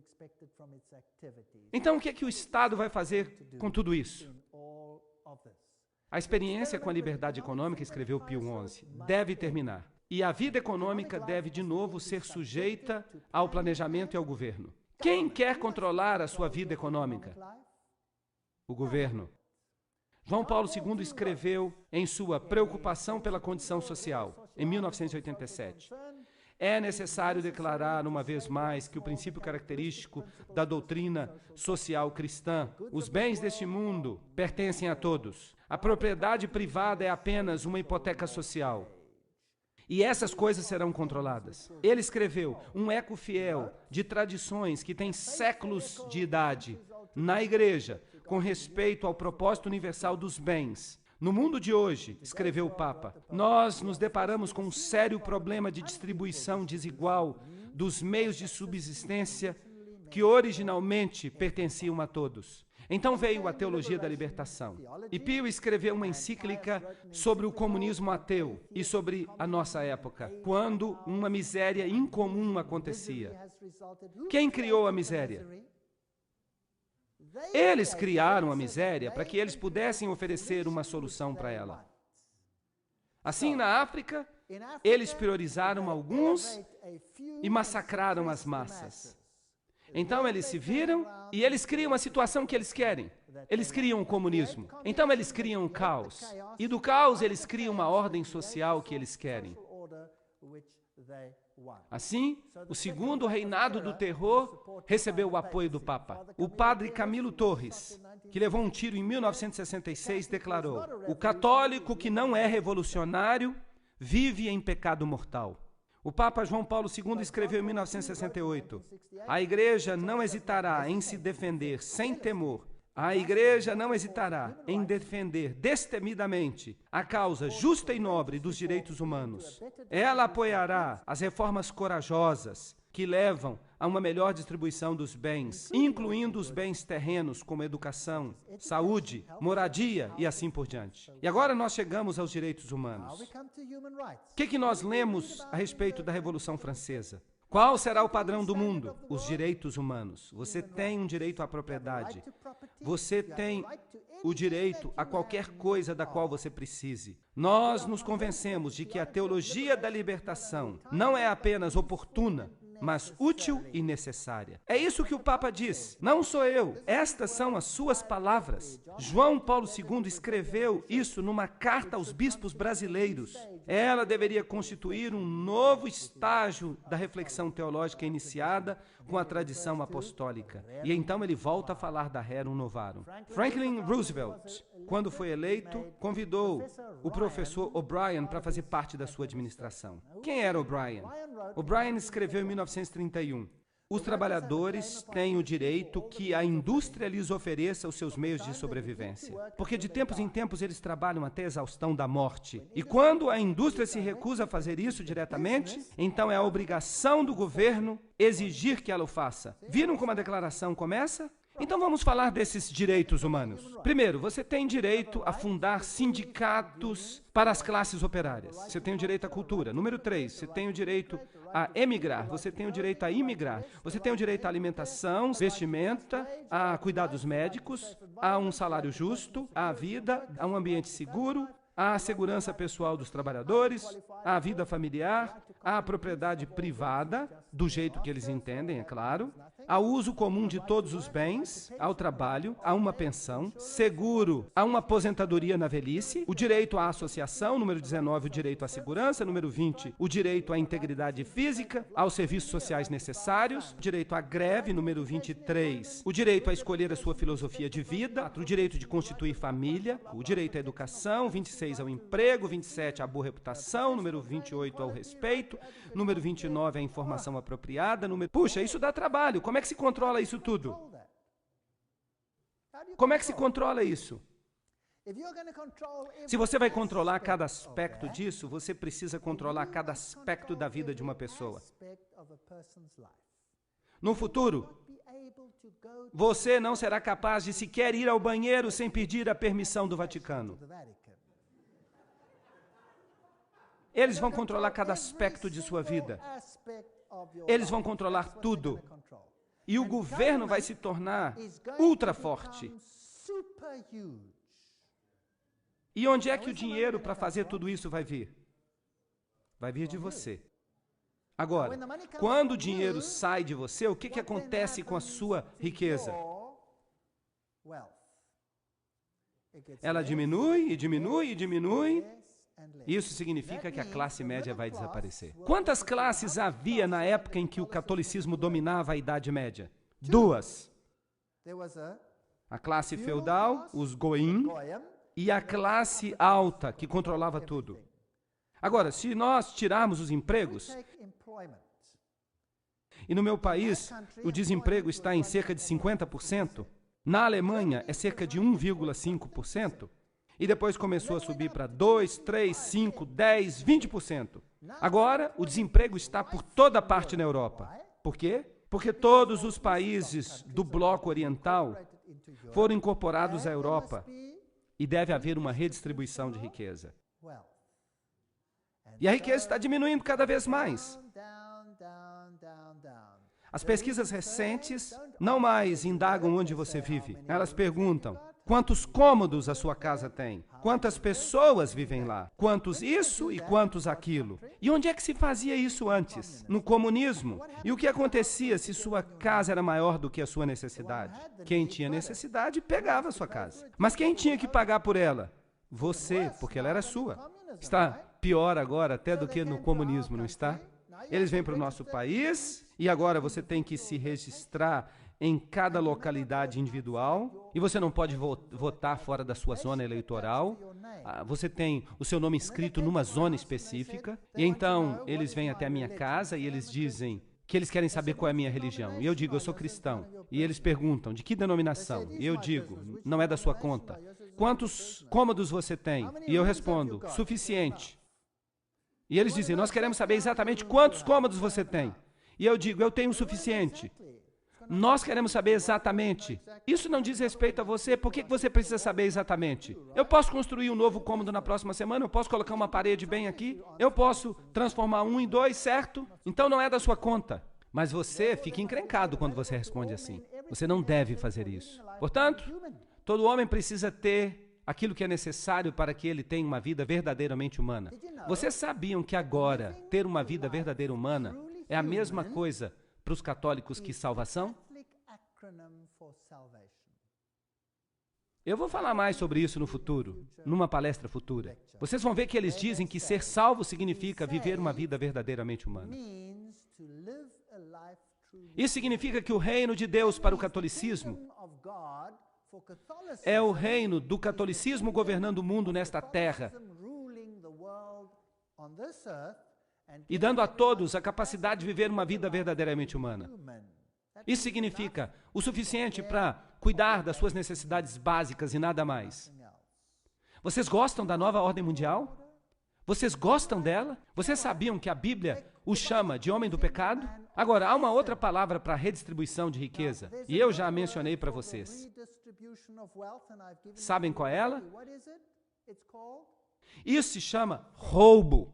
Então, o que é que o Estado vai fazer com tudo isso? A experiência com a liberdade econômica, escreveu Pio XI, deve terminar. E a vida econômica deve, de novo, ser sujeita ao planejamento e ao governo. Quem quer controlar a sua vida econômica? O governo. João Paulo II escreveu em sua Preocupação pela Condição Social, em 1987. É necessário declarar uma vez mais que o princípio característico da doutrina social cristã, os bens deste mundo pertencem a todos. A propriedade privada é apenas uma hipoteca social. E essas coisas serão controladas. Ele escreveu um eco fiel de tradições que têm séculos de idade na igreja, com respeito ao propósito universal dos bens. No mundo de hoje, escreveu o Papa, nós nos deparamos com um sério problema de distribuição desigual dos meios de subsistência que originalmente pertenciam a todos. Então veio a teologia da libertação. E Pio escreveu uma encíclica sobre o comunismo ateu e sobre a nossa época, quando uma miséria incomum acontecia. Quem criou a miséria? Eles criaram a miséria para que eles pudessem oferecer uma solução para ela. Assim, na África, eles priorizaram alguns e massacraram as massas. Então, eles se viram e eles criam a situação que eles querem. Eles criam o comunismo. Então, eles criam o caos. E do caos, eles criam uma ordem social que eles querem. Assim, o segundo reinado do terror recebeu o apoio do Papa. O padre Camilo Torres, que levou um tiro em 1966, declarou: o católico que não é revolucionário vive em pecado mortal. O Papa João Paulo II escreveu em 1968: a Igreja não hesitará em se defender sem temor. A Igreja não hesitará em defender destemidamente a causa justa e nobre dos direitos humanos. Ela apoiará as reformas corajosas que levam a uma melhor distribuição dos bens, incluindo os bens terrenos como educação, saúde, moradia e assim por diante. E agora nós chegamos aos direitos humanos. O que nós lemos a respeito da Revolução Francesa? Qual será o padrão do mundo? Os direitos humanos. Você tem um direito à propriedade. Você tem o direito a qualquer coisa da qual você precise. Nós nos convencemos de que a teologia da libertação não é apenas oportuna, mas útil e necessária. É isso que o Papa diz. Não sou eu. Estas são as suas palavras. João Paulo II escreveu isso numa carta aos bispos brasileiros. Ela deveria constituir um novo estágio da reflexão teológica iniciada com a tradição apostólica. E então ele volta a falar da Rerum Novarum. Franklin Roosevelt, quando foi eleito, convidou o professor O'Brien para fazer parte da sua administração. Quem era O'Brien? O'Brien escreveu em 1931: os trabalhadores têm o direito que a indústria lhes ofereça os seus meios de sobrevivência, porque de tempos em tempos eles trabalham até a exaustão da morte. E quando a indústria se recusa a fazer isso diretamente, então é a obrigação do governo exigir que ela o faça. Viram como a declaração começa? Então vamos falar desses direitos humanos. Primeiro, você tem direito a fundar sindicatos para as classes operárias. Você tem o direito à cultura. Número 3, você tem o direito a emigrar. Você tem o direito a imigrar. Você tem o direito à alimentação, vestimenta, a cuidados médicos, a um salário justo, à vida, a um ambiente seguro, à segurança pessoal dos trabalhadores, à vida familiar, à propriedade privada, do jeito que eles entendem, é claro, ao uso comum de todos os bens, ao trabalho, a uma pensão, seguro, a uma aposentadoria na velhice, o direito à associação, número 19, o direito à segurança, número 20, o direito à integridade física, aos serviços sociais necessários, o direito à greve, número 23, o direito a escolher a sua filosofia de vida, o direito de constituir família, o direito à educação, 26 ao emprego, 27 à boa reputação, número 28 ao respeito, número 29 à informação apropriada, número... Puxa, isso dá trabalho. Como é que se controla isso tudo? Como é que se controla isso? Se você vai controlar cada aspecto disso, você precisa controlar cada aspecto da vida de uma pessoa. No futuro, você não será capaz de sequer ir ao banheiro sem pedir a permissão do Vaticano. Eles vão controlar cada aspecto de sua vida. Eles vão controlar tudo. E o governo vai se tornar ultra forte. E onde é que o dinheiro para fazer tudo isso vai vir? Vai vir de você. Agora, quando o dinheiro sai de você, o que acontece com a sua riqueza? Ela diminui e diminui e diminui. Isso significa que a classe média vai desaparecer. Quantas classes havia na época em que o catolicismo dominava a Idade Média? 2. A classe feudal, os goim, e a classe alta, que controlava tudo. Agora, se nós tirarmos os empregos, e no meu país o desemprego está em cerca de 50%, na Alemanha é cerca de 1,5%, e depois começou a subir para 2, 3, 5, 10, 20%. Agora, o desemprego está por toda parte na Europa. Por quê? Porque todos os países do bloco oriental foram incorporados à Europa e deve haver uma redistribuição de riqueza. E a riqueza está diminuindo cada vez mais. As pesquisas recentes não mais indagam onde você vive. Elas perguntam: quantos cômodos a sua casa tem? Quantas pessoas vivem lá? Quantos isso e quantos aquilo? E onde é que se fazia isso antes? No comunismo. E o que acontecia se sua casa era maior do que a sua necessidade? Quem tinha necessidade pegava a sua casa. Mas quem tinha que pagar por ela? Você, porque ela era sua. Está pior agora até do que no comunismo, não está? Eles vêm para o nosso país e agora você tem que se registrar em cada localidade individual, e você não pode votar fora da sua zona eleitoral. Você tem o seu nome inscrito numa zona específica, e então eles vêm até a minha casa e eles dizem que eles querem saber qual é a minha religião. E eu digo: eu sou cristão. E eles perguntam: de que denominação? E eu digo: não é da sua conta. Quantos cômodos você tem? E eu respondo: suficiente. E eles dizem: nós queremos saber exatamente quantos cômodos você tem. E eu digo: eu tenho o suficiente. Nós queremos saber exatamente. Isso não diz respeito a você. Por que você precisa saber exatamente? Eu posso construir um novo cômodo na próxima semana? Eu posso colocar uma parede bem aqui? Eu posso transformar 1 em 2, certo? Então não é da sua conta. Mas você fica encrencado quando você responde assim. Você não deve fazer isso. Portanto, todo homem precisa ter aquilo que é necessário para que ele tenha uma vida verdadeiramente humana. Vocês sabiam que agora ter uma vida verdadeira humana é a mesma coisa para os católicos que salvação? Eu vou falar mais sobre isso no futuro, numa palestra futura. Vocês vão ver que eles dizem que ser salvo significa viver uma vida verdadeiramente humana. Isso significa que o reino de Deus para o catolicismo é o reino do catolicismo governando o mundo nesta terra e dando a todos a capacidade de viver uma vida verdadeiramente humana. Isso significa o suficiente para cuidar das suas necessidades básicas e nada mais. Vocês gostam da nova ordem mundial? Vocês gostam dela? Vocês sabiam que a Bíblia o chama de homem do pecado? Agora, há uma outra palavra para redistribuição de riqueza, e eu já a mencionei para vocês. Sabem qual é ela? Isso se chama roubo.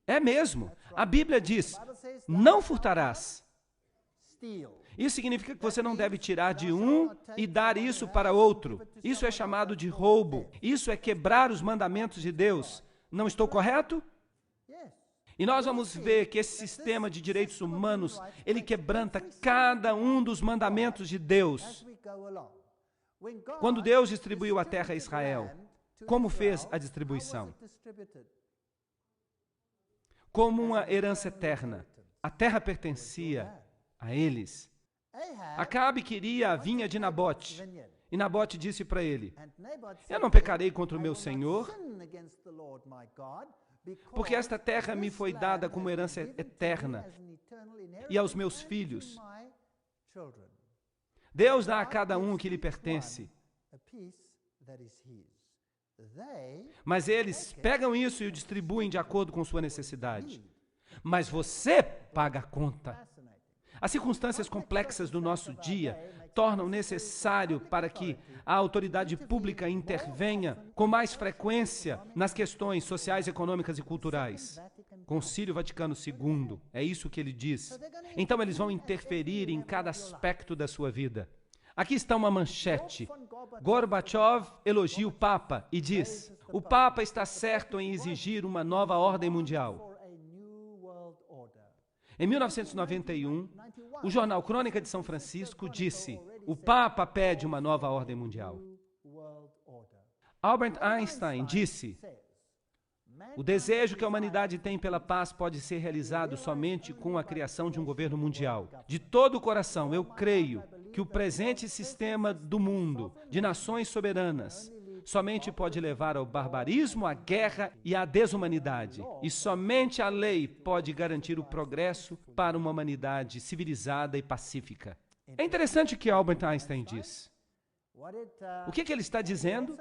É mesmo. A Bíblia diz, não furtarás. Isso significa que você não deve tirar de um e dar isso para outro. Isso é chamado de roubo. Isso é quebrar os mandamentos de Deus. Não estou correto? E nós vamos ver que esse sistema de direitos humanos, ele quebranta cada um dos mandamentos de Deus. Quando Deus distribuiu a terra a Israel, como fez a distribuição? Como uma herança eterna. A terra pertencia a eles. Acabe queria a vinha de Nabote. E Nabote disse para ele, eu não pecarei contra o meu Senhor, porque esta terra me foi dada como herança eterna e aos meus filhos. Deus dá a cada um o que lhe pertence. Mas eles pegam isso e o distribuem de acordo com sua necessidade. Mas você paga a conta. As circunstâncias complexas do nosso dia tornam necessário para que a autoridade pública intervenha com mais frequência nas questões sociais, econômicas e culturais. Concílio Vaticano II, é isso que ele diz. Então eles vão interferir em cada aspecto da sua vida. Aqui está uma manchete. Gorbachev elogia o Papa e diz, o Papa está certo em exigir uma nova ordem mundial. Em 1991, o jornal Crônica de São Francisco disse, o Papa pede uma nova ordem mundial. Albert Einstein disse, o desejo que a humanidade tem pela paz pode ser realizado somente com a criação de um governo mundial. De todo o coração, eu creio que o presente sistema do mundo, de nações soberanas, somente pode levar ao barbarismo, à guerra e à desumanidade. E somente a lei pode garantir o progresso para uma humanidade civilizada e pacífica. É interessante o que Albert Einstein diz. O que ele está dizendo?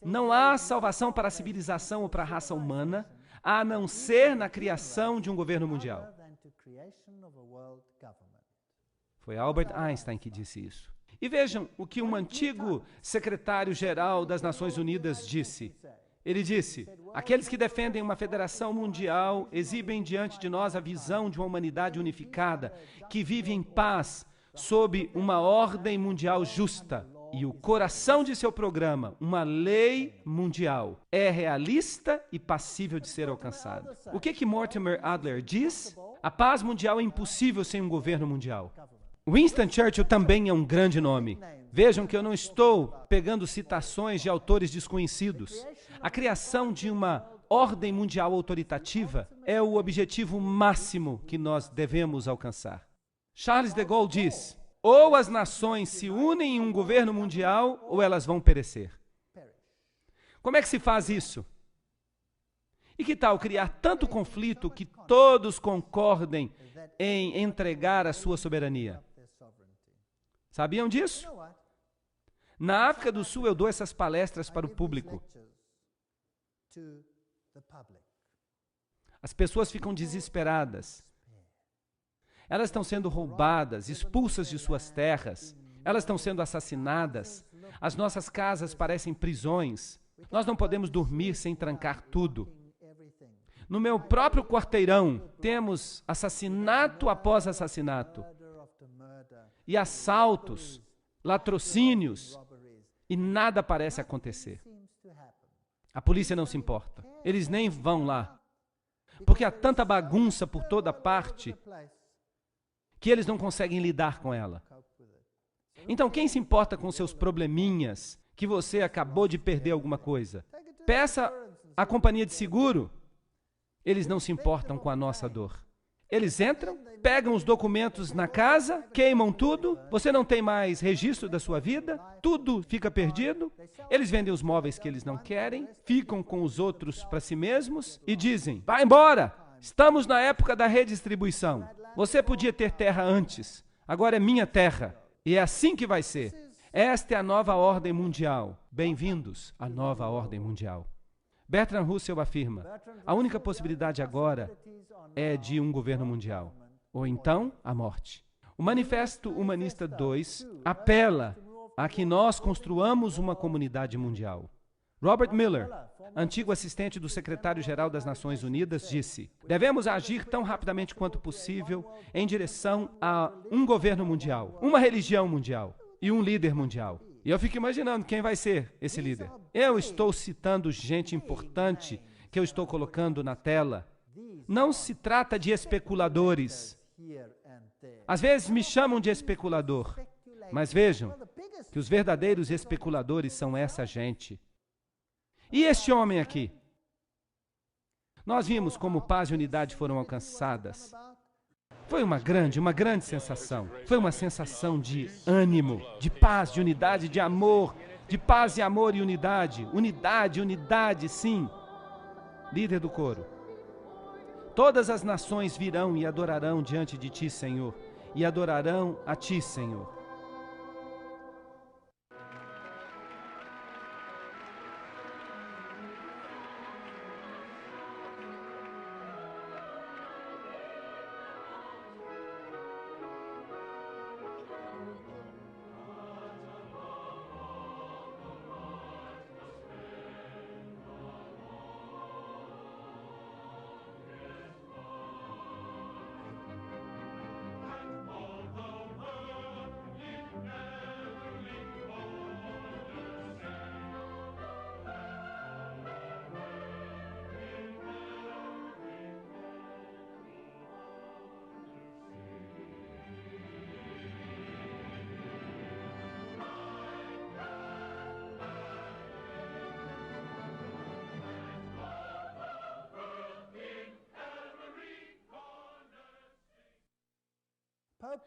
Não há salvação para a civilização ou para a raça humana, a não ser na criação de um governo mundial. Foi Albert Einstein que disse isso. E vejam o que um antigo secretário-geral das Nações Unidas disse. Ele disse, aqueles que defendem uma federação mundial exibem diante de nós a visão de uma humanidade unificada, que vive em paz, sob uma ordem mundial justa. E o coração de seu programa, uma lei mundial, é realista e passível de ser alcançada. O que Mortimer Adler diz? A paz mundial é impossível sem um governo mundial. Winston Churchill também é um grande nome. Vejam que eu não estou pegando citações de autores desconhecidos. A criação de uma ordem mundial autoritativa é o objetivo máximo que nós devemos alcançar. Charles de Gaulle diz, ou as nações se unem em um governo mundial, ou elas vão perecer. Como é que se faz isso? E que tal criar tanto conflito que todos concordem em entregar a sua soberania? Sabiam disso? Na África do Sul eu dou essas palestras para o público. As pessoas ficam desesperadas. Elas estão sendo roubadas, expulsas de suas terras. Elas estão sendo assassinadas. As nossas casas parecem prisões. Nós não podemos dormir sem trancar tudo. No meu próprio quarteirão, temos assassinato após assassinato. E assaltos, latrocínios, e nada parece acontecer. A polícia não se importa. Eles nem vão lá. porque há tanta bagunça por toda parte que eles não conseguem lidar com ela. Então, quem se importa com seus probleminhas, que você acabou de perder alguma coisa? Peça à companhia de seguro. Eles não se importam com a nossa dor. Eles entram, pegam os documentos na casa, queimam tudo, você não tem mais registro da sua vida, tudo fica perdido. Eles vendem os móveis que eles não querem, ficam com os outros para si mesmos e dizem: vai embora, estamos na época da redistribuição. Você podia ter terra antes, agora é minha terra. E é assim que vai ser. Esta é a nova ordem mundial. Bem-vindos à nova ordem mundial. Bertrand Russell afirma: a única possibilidade agora é de um governo mundial, ou então a morte. O Manifesto Humanista 2 apela a que nós construamos uma comunidade mundial. Robert Miller, antigo assistente do secretário-geral das Nações Unidas, disse: devemos agir tão rapidamente quanto possível em direção a um governo mundial, uma religião mundial e um líder mundial. E eu fico imaginando quem vai ser esse líder. Eu estou citando gente importante que eu estou colocando na tela. Não se trata de especuladores. Às vezes me chamam de especulador, mas vejam que os verdadeiros especuladores são essa gente. E este homem aqui? Nós vimos como paz e unidade foram alcançadas. Foi uma grande sensação. Foi uma sensação de ânimo, de paz, de unidade, de amor, de paz e amor e unidade. Unidade, unidade, sim. Líder do coro. Todas as nações virão e adorarão diante de ti, Senhor, e adorarão a ti, Senhor.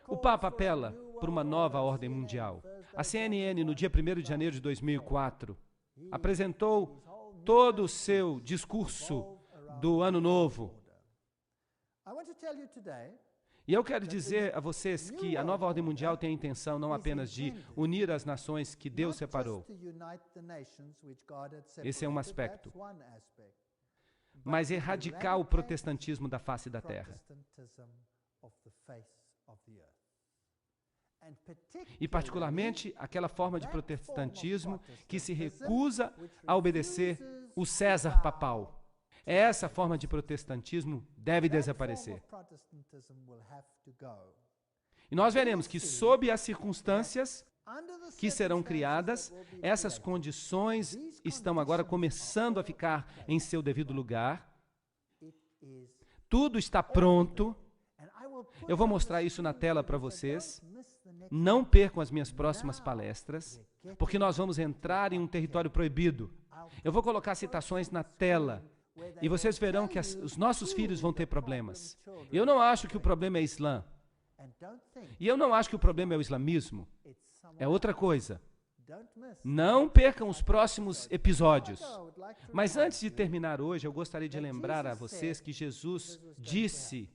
O Papa apela por uma nova ordem mundial. A CNN, no dia 1º de janeiro de 2004, apresentou todo o seu discurso do Ano Novo. E eu quero dizer a vocês que a nova ordem mundial tem a intenção não apenas de unir as nações que Deus separou. Esse é um aspecto. Mas erradicar o protestantismo da face da terra. E particularmente aquela forma de protestantismo que se recusa a obedecer o César papal. Essa forma de protestantismo deve desaparecer. E nós veremos que, sob as circunstâncias que serão criadas, essas condições estão agora começando a ficar em seu devido lugar. Tudo está pronto. Eu vou mostrar isso na tela para vocês. Não percam as minhas próximas palestras, porque nós vamos entrar em um território proibido. Eu vou colocar citações na tela e vocês verão que os nossos filhos vão ter problemas. Eu não acho que o problema é Islã. E eu não acho que o problema é o islamismo. É outra coisa. Não percam os próximos episódios. Mas antes de terminar hoje, eu gostaria de lembrar a vocês que Jesus disse: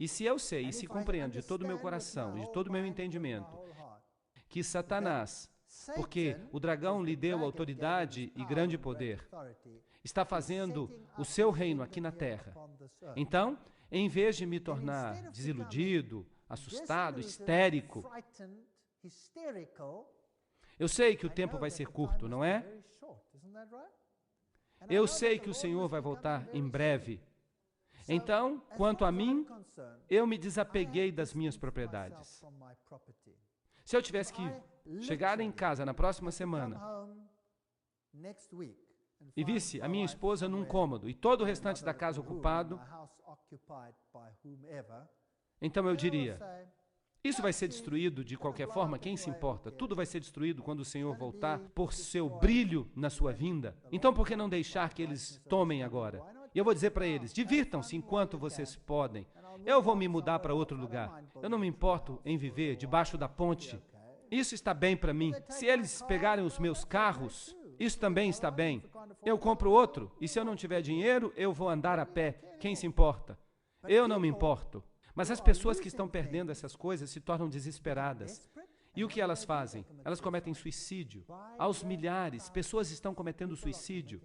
e se eu sei e se compreendo de todo o meu coração e de todo o meu entendimento que Satanás, porque o dragão lhe deu autoridade e grande poder, está fazendo o seu reino aqui na terra. Então, em vez de me tornar desiludido, assustado, histérico, eu sei que o tempo vai ser curto, não é? Eu sei que o Senhor vai voltar em breve. Então, quanto a mim, eu me desapeguei das minhas propriedades. Se eu tivesse que chegar em casa na próxima semana e visse a minha esposa num cômodo e todo o restante da casa ocupado, então eu diria, isso vai ser destruído de qualquer forma, quem se importa? Tudo vai ser destruído quando o Senhor voltar por seu brilho na sua vinda. Então por que não deixar que eles tomem agora? E eu vou dizer para eles, divirtam-se enquanto vocês podem. Eu vou me mudar para outro lugar. Eu não me importo em viver debaixo da ponte. Isso está bem para mim. Se eles pegarem os meus carros, isso também está bem. Eu compro outro, e se eu não tiver dinheiro, eu vou andar a pé. Quem se importa? Eu não me importo. Mas as pessoas que estão perdendo essas coisas se tornam desesperadas. E o que elas fazem? Elas cometem suicídio. Aos milhares, pessoas estão cometendo suicídio.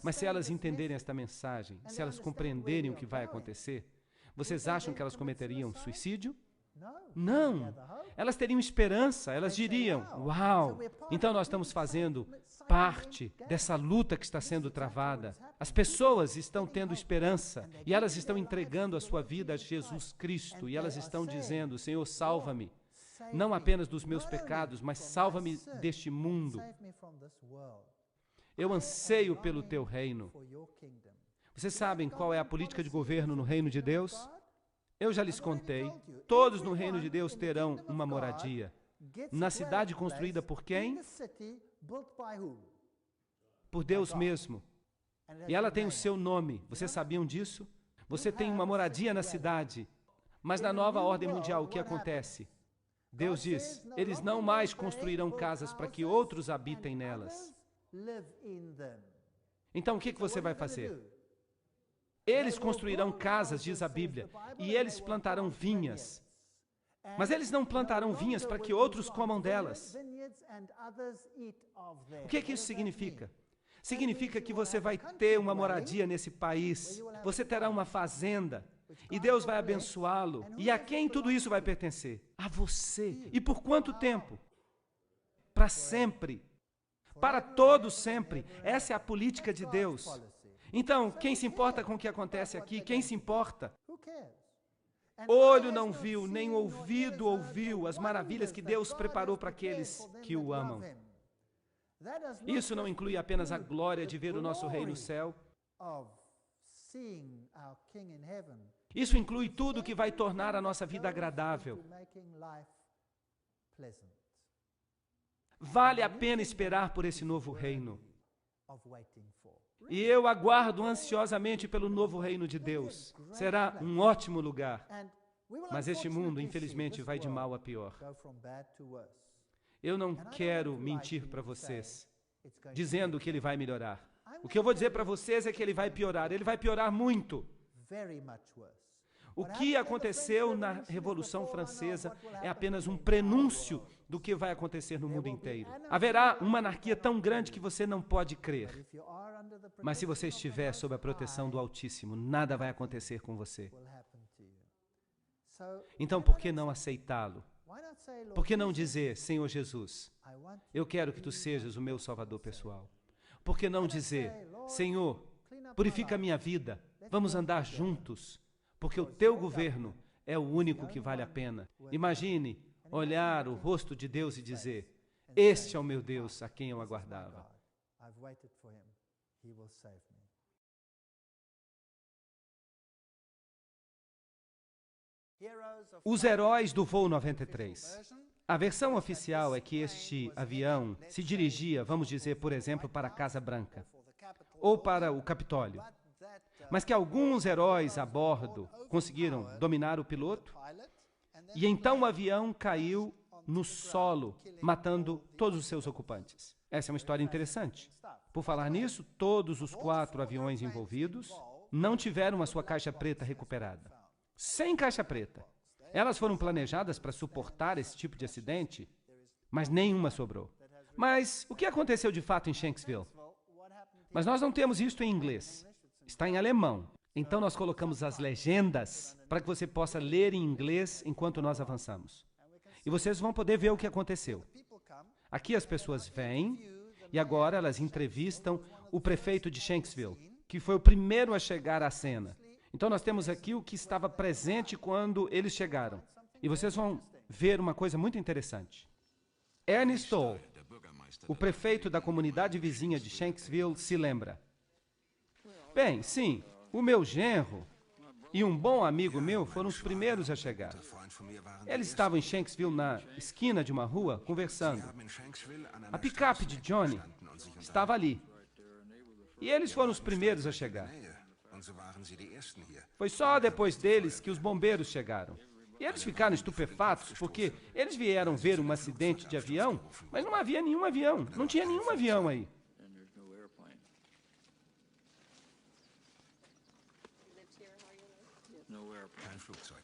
Mas se elas entenderem esta mensagem, se elas compreenderem o que vai acontecer, vocês acham que elas cometeriam suicídio? Não! Elas teriam esperança, elas diriam, uau, então nós estamos fazendo parte dessa luta que está sendo travada. As pessoas estão tendo esperança e elas estão entregando a sua vida a Jesus Cristo e elas estão dizendo, Senhor, salva-me, não apenas dos meus pecados, mas salva-me deste mundo. Eu anseio pelo teu reino. Vocês sabem qual é a política de governo no reino de Deus? Eu já lhes contei, todos no reino de Deus terão uma moradia. Na cidade construída por quem? Por Deus mesmo. E ela tem o seu nome. Vocês sabiam disso? Você tem uma moradia na cidade. Mas na nova ordem mundial, o que acontece? Deus diz, eles não mais construirão casas para que outros habitem nelas. Então, o que você vai fazer? Eles construirão casas, diz a Bíblia, e eles plantarão vinhas. Mas eles não plantarão vinhas para que outros comam delas. O que isso significa? Significa que você vai ter uma moradia nesse país, você terá uma fazenda, e Deus vai abençoá-lo. E a quem tudo isso vai pertencer? A você. E por quanto tempo? Para sempre. Para todo sempre. Essa é a política de Deus. Então, quem se importa com o que acontece aqui? Quem se importa? Olho não viu, nem ouvido ouviu as maravilhas que Deus preparou para aqueles que o amam. Isso não inclui apenas a glória de ver o nosso Rei no céu. Isso inclui tudo que vai tornar a nossa vida agradável. Vale a pena esperar por esse novo reino. E eu aguardo ansiosamente pelo novo reino de Deus. Será um ótimo lugar. Mas este mundo, infelizmente, vai de mal a pior. Eu não quero mentir para vocês, dizendo que ele vai melhorar. O que eu vou dizer para vocês é que ele vai piorar. Ele vai piorar muito. O que aconteceu na Revolução Francesa é apenas um prenúncio do que vai acontecer no mundo inteiro. Haverá uma anarquia tão grande que você não pode crer. Mas se você estiver sob a proteção do Altíssimo, nada vai acontecer com você. Então, por que não aceitá-lo? Por que não dizer, Senhor Jesus, eu quero que Tu sejas o meu Salvador pessoal? Por que não dizer, Senhor, purifica a minha vida, vamos andar juntos, porque o Teu governo é o único que vale a pena. Imagine olhar o rosto de Deus e dizer, este é o meu Deus a quem eu aguardava. Os heróis do voo 93. A versão oficial é que este avião se dirigia, vamos dizer, por exemplo, para a Casa Branca ou para o Capitólio. Mas que alguns heróis a bordo conseguiram dominar o piloto e então o avião caiu no solo, matando todos os seus ocupantes. Essa é uma história interessante. Por falar nisso, todos os 4 aviões envolvidos não tiveram a sua caixa preta recuperada. Sem caixa preta. Elas foram planejadas para suportar esse tipo de acidente, mas nenhuma sobrou. Mas o que aconteceu de fato em Shanksville? Mas nós não temos isto em inglês. Está em alemão. Então nós colocamos as legendas para que você possa ler em inglês enquanto nós avançamos. E vocês vão poder ver o que aconteceu. Aqui as pessoas vêm e agora elas entrevistam o prefeito de Shanksville, que foi o primeiro a chegar à cena. Então nós temos aqui o que estava presente quando eles chegaram. E vocês vão ver uma coisa muito interessante. Ernest Toll, O prefeito da comunidade vizinha de Shanksville se lembra. Bem, sim, o meu genro e um bom amigo meu foram os primeiros a chegar. Eles estavam em Shanksville, na esquina de uma rua, conversando. A picape de Johnny estava ali. E eles foram os primeiros a chegar. Foi só depois deles que os bombeiros chegaram. E eles ficaram estupefatos porque eles vieram ver um acidente de avião, mas não havia nenhum avião. Não tinha nenhum avião aí. Kein Flugzeug.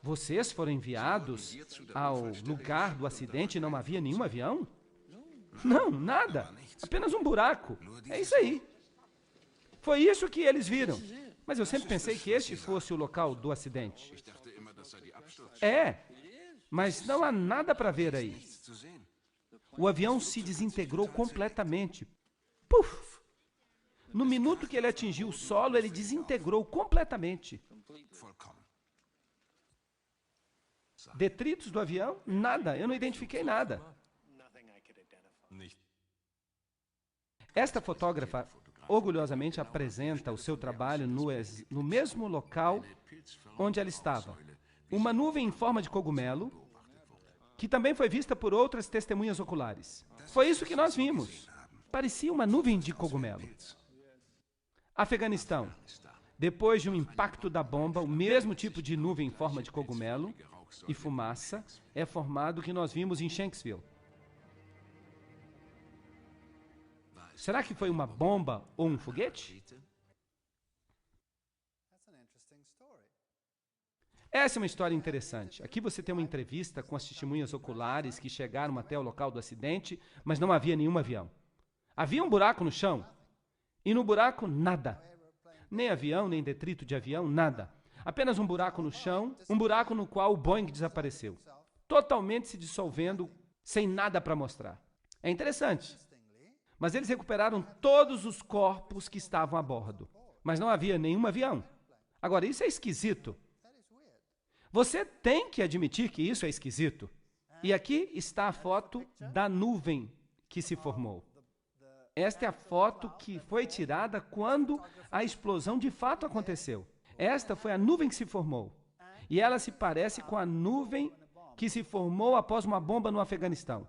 Vocês foram enviados ao lugar do acidente e não havia nenhum avião? Não, nada. Apenas um buraco. É isso aí. Foi isso que eles viram. Mas eu sempre pensei que este fosse o local do acidente. É, mas não há nada para ver aí. O avião se desintegrou completamente. Puf! No minuto que ele atingiu o solo, ele desintegrou completamente. Detritos do avião? Nada. Eu não identifiquei nada. Esta fotógrafa orgulhosamente apresenta o seu trabalho no mesmo local onde ela estava. Uma nuvem em forma de cogumelo, que também foi vista por outras testemunhas oculares. Foi isso que nós vimos. Parecia uma nuvem de cogumelo. Afeganistão. Depois de um impacto da bomba, o mesmo tipo de nuvem em forma de cogumelo e fumaça é formado que nós vimos em Shanksville. Será que foi uma bomba ou um foguete? Essa é uma história interessante. Aqui você tem uma entrevista com as testemunhas oculares que chegaram até o local do acidente, mas não havia nenhum avião. Havia um buraco no chão, e no buraco nada. Nem avião, nem detrito de avião, nada. Apenas um buraco no chão, um buraco no qual o Boeing desapareceu. Totalmente se dissolvendo, sem nada para mostrar. É interessante. Mas eles recuperaram todos os corpos que estavam a bordo. Mas não havia nenhum avião. Agora, isso é esquisito. Você tem que admitir que isso é esquisito. E aqui está a foto da nuvem que se formou. Esta é a foto que foi tirada quando a explosão de fato aconteceu. Esta foi a nuvem que se formou. E ela se parece com a nuvem que se formou após uma bomba no Afeganistão.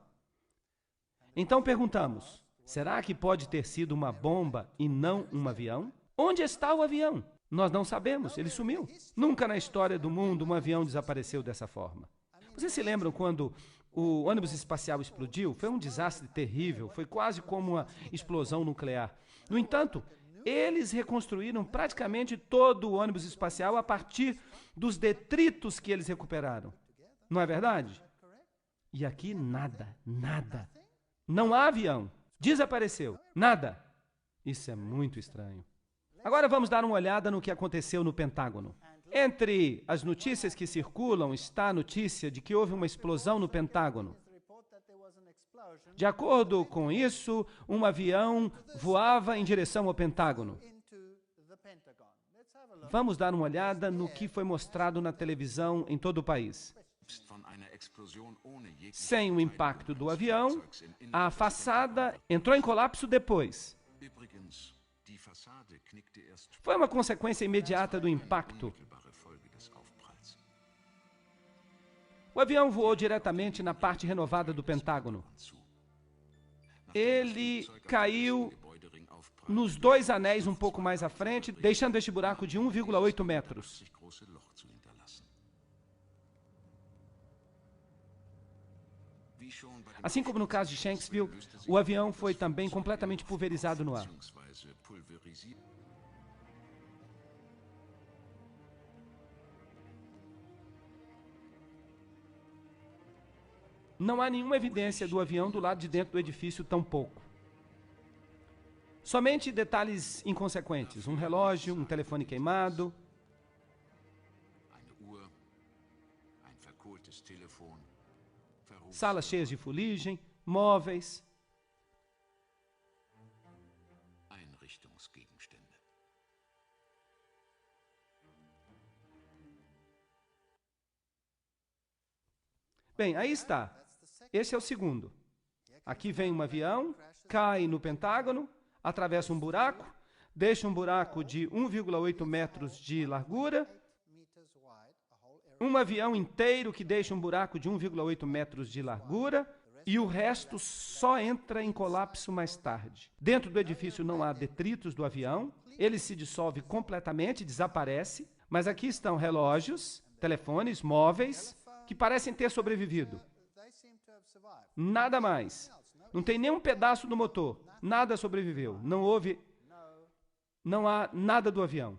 Então perguntamos, será que pode ter sido uma bomba e não um avião? Onde está o avião? Nós não sabemos, ele sumiu. Nunca na história do mundo um avião desapareceu dessa forma. Vocês se lembram quando o ônibus espacial explodiu? Foi um desastre terrível, foi quase como uma explosão nuclear. No entanto, eles reconstruíram praticamente todo o ônibus espacial a partir dos detritos que eles recuperaram. Não é verdade? E aqui nada, nada. Não há avião. Desapareceu. Nada. Isso é muito estranho. Agora vamos dar uma olhada no que aconteceu no Pentágono. Entre as notícias que circulam está a notícia de que houve uma explosão no Pentágono. De acordo com isso, um avião voava em direção ao Pentágono. Vamos dar uma olhada no que foi mostrado na televisão em todo o país. Sem o impacto do avião, a façada entrou em colapso depois. Foi uma consequência imediata do impacto. O avião voou diretamente na parte renovada do Pentágono. Ele caiu nos 2 anéis um pouco mais à frente, deixando este buraco de 1,8 metros. Assim como no caso de Shanksville, o avião foi também completamente pulverizado no ar. Não há nenhuma evidência do avião do lado de dentro do edifício, tampouco. Somente detalhes inconsequentes. Um relógio, um telefone queimado. Salas cheias de fuligem, móveis. Bem, aí está. Esse é o segundo. Aqui vem um avião, cai no Pentágono, atravessa um buraco, deixa um buraco de 1,8 metros de largura, um avião inteiro que deixa um buraco de 1,8 metros de largura, e o resto só entra em colapso mais tarde. Dentro do edifício não há detritos do avião, ele se dissolve completamente, desaparece, mas aqui estão relógios, telefones, móveis, que parecem ter sobrevivido. Nada mais. Não tem nenhum pedaço do motor. Nada sobreviveu. Não há nada do avião.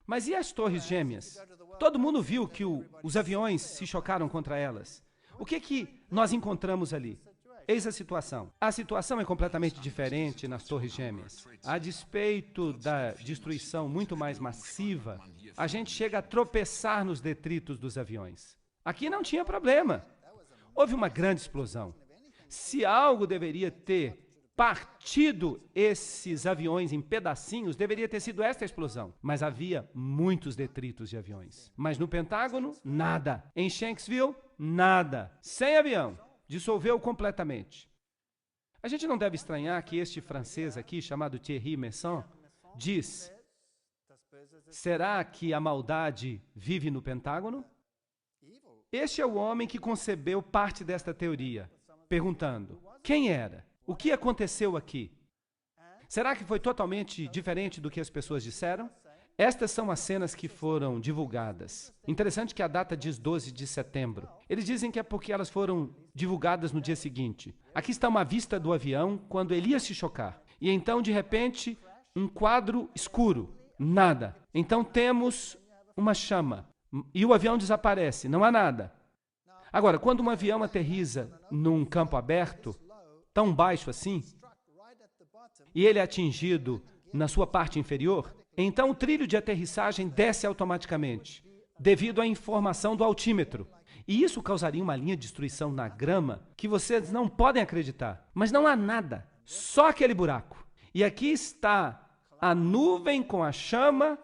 Mas e as torres gêmeas? Todo mundo viu que os aviões se chocaram contra elas. O que nós encontramos ali? Eis a situação. A situação é completamente diferente nas torres gêmeas. A despeito da destruição muito mais massiva, a gente chega a tropeçar nos detritos dos aviões. Aqui não tinha problema. Houve uma grande explosão. Se algo deveria ter partido esses aviões em pedacinhos, deveria ter sido esta explosão. Mas havia muitos detritos de aviões. Mas no Pentágono, nada. Em Shanksville, nada. Sem avião. Dissolveu completamente. A gente não deve estranhar que este francês aqui, chamado Thierry Meyssan, diz: será que a maldade vive no Pentágono? Este é o homem que concebeu parte desta teoria, perguntando: quem era? O que aconteceu aqui? Será que foi totalmente diferente do que as pessoas disseram? Estas são as cenas que foram divulgadas. Interessante que a data diz 12 de setembro. Eles dizem que é porque elas foram divulgadas no dia seguinte. Aqui está uma vista do avião quando ele ia se chocar. E então, de repente, um quadro escuro. Nada. Então temos uma chama. E o avião desaparece. Não há nada. Agora, quando um avião aterriza num campo aberto, tão baixo assim, e ele é atingido na sua parte inferior, então o trilho de aterrissagem desce automaticamente, devido à informação do altímetro. E isso causaria uma linha de destruição na grama que vocês não podem acreditar. Mas não há nada, só aquele buraco. E aqui está a nuvem com a chama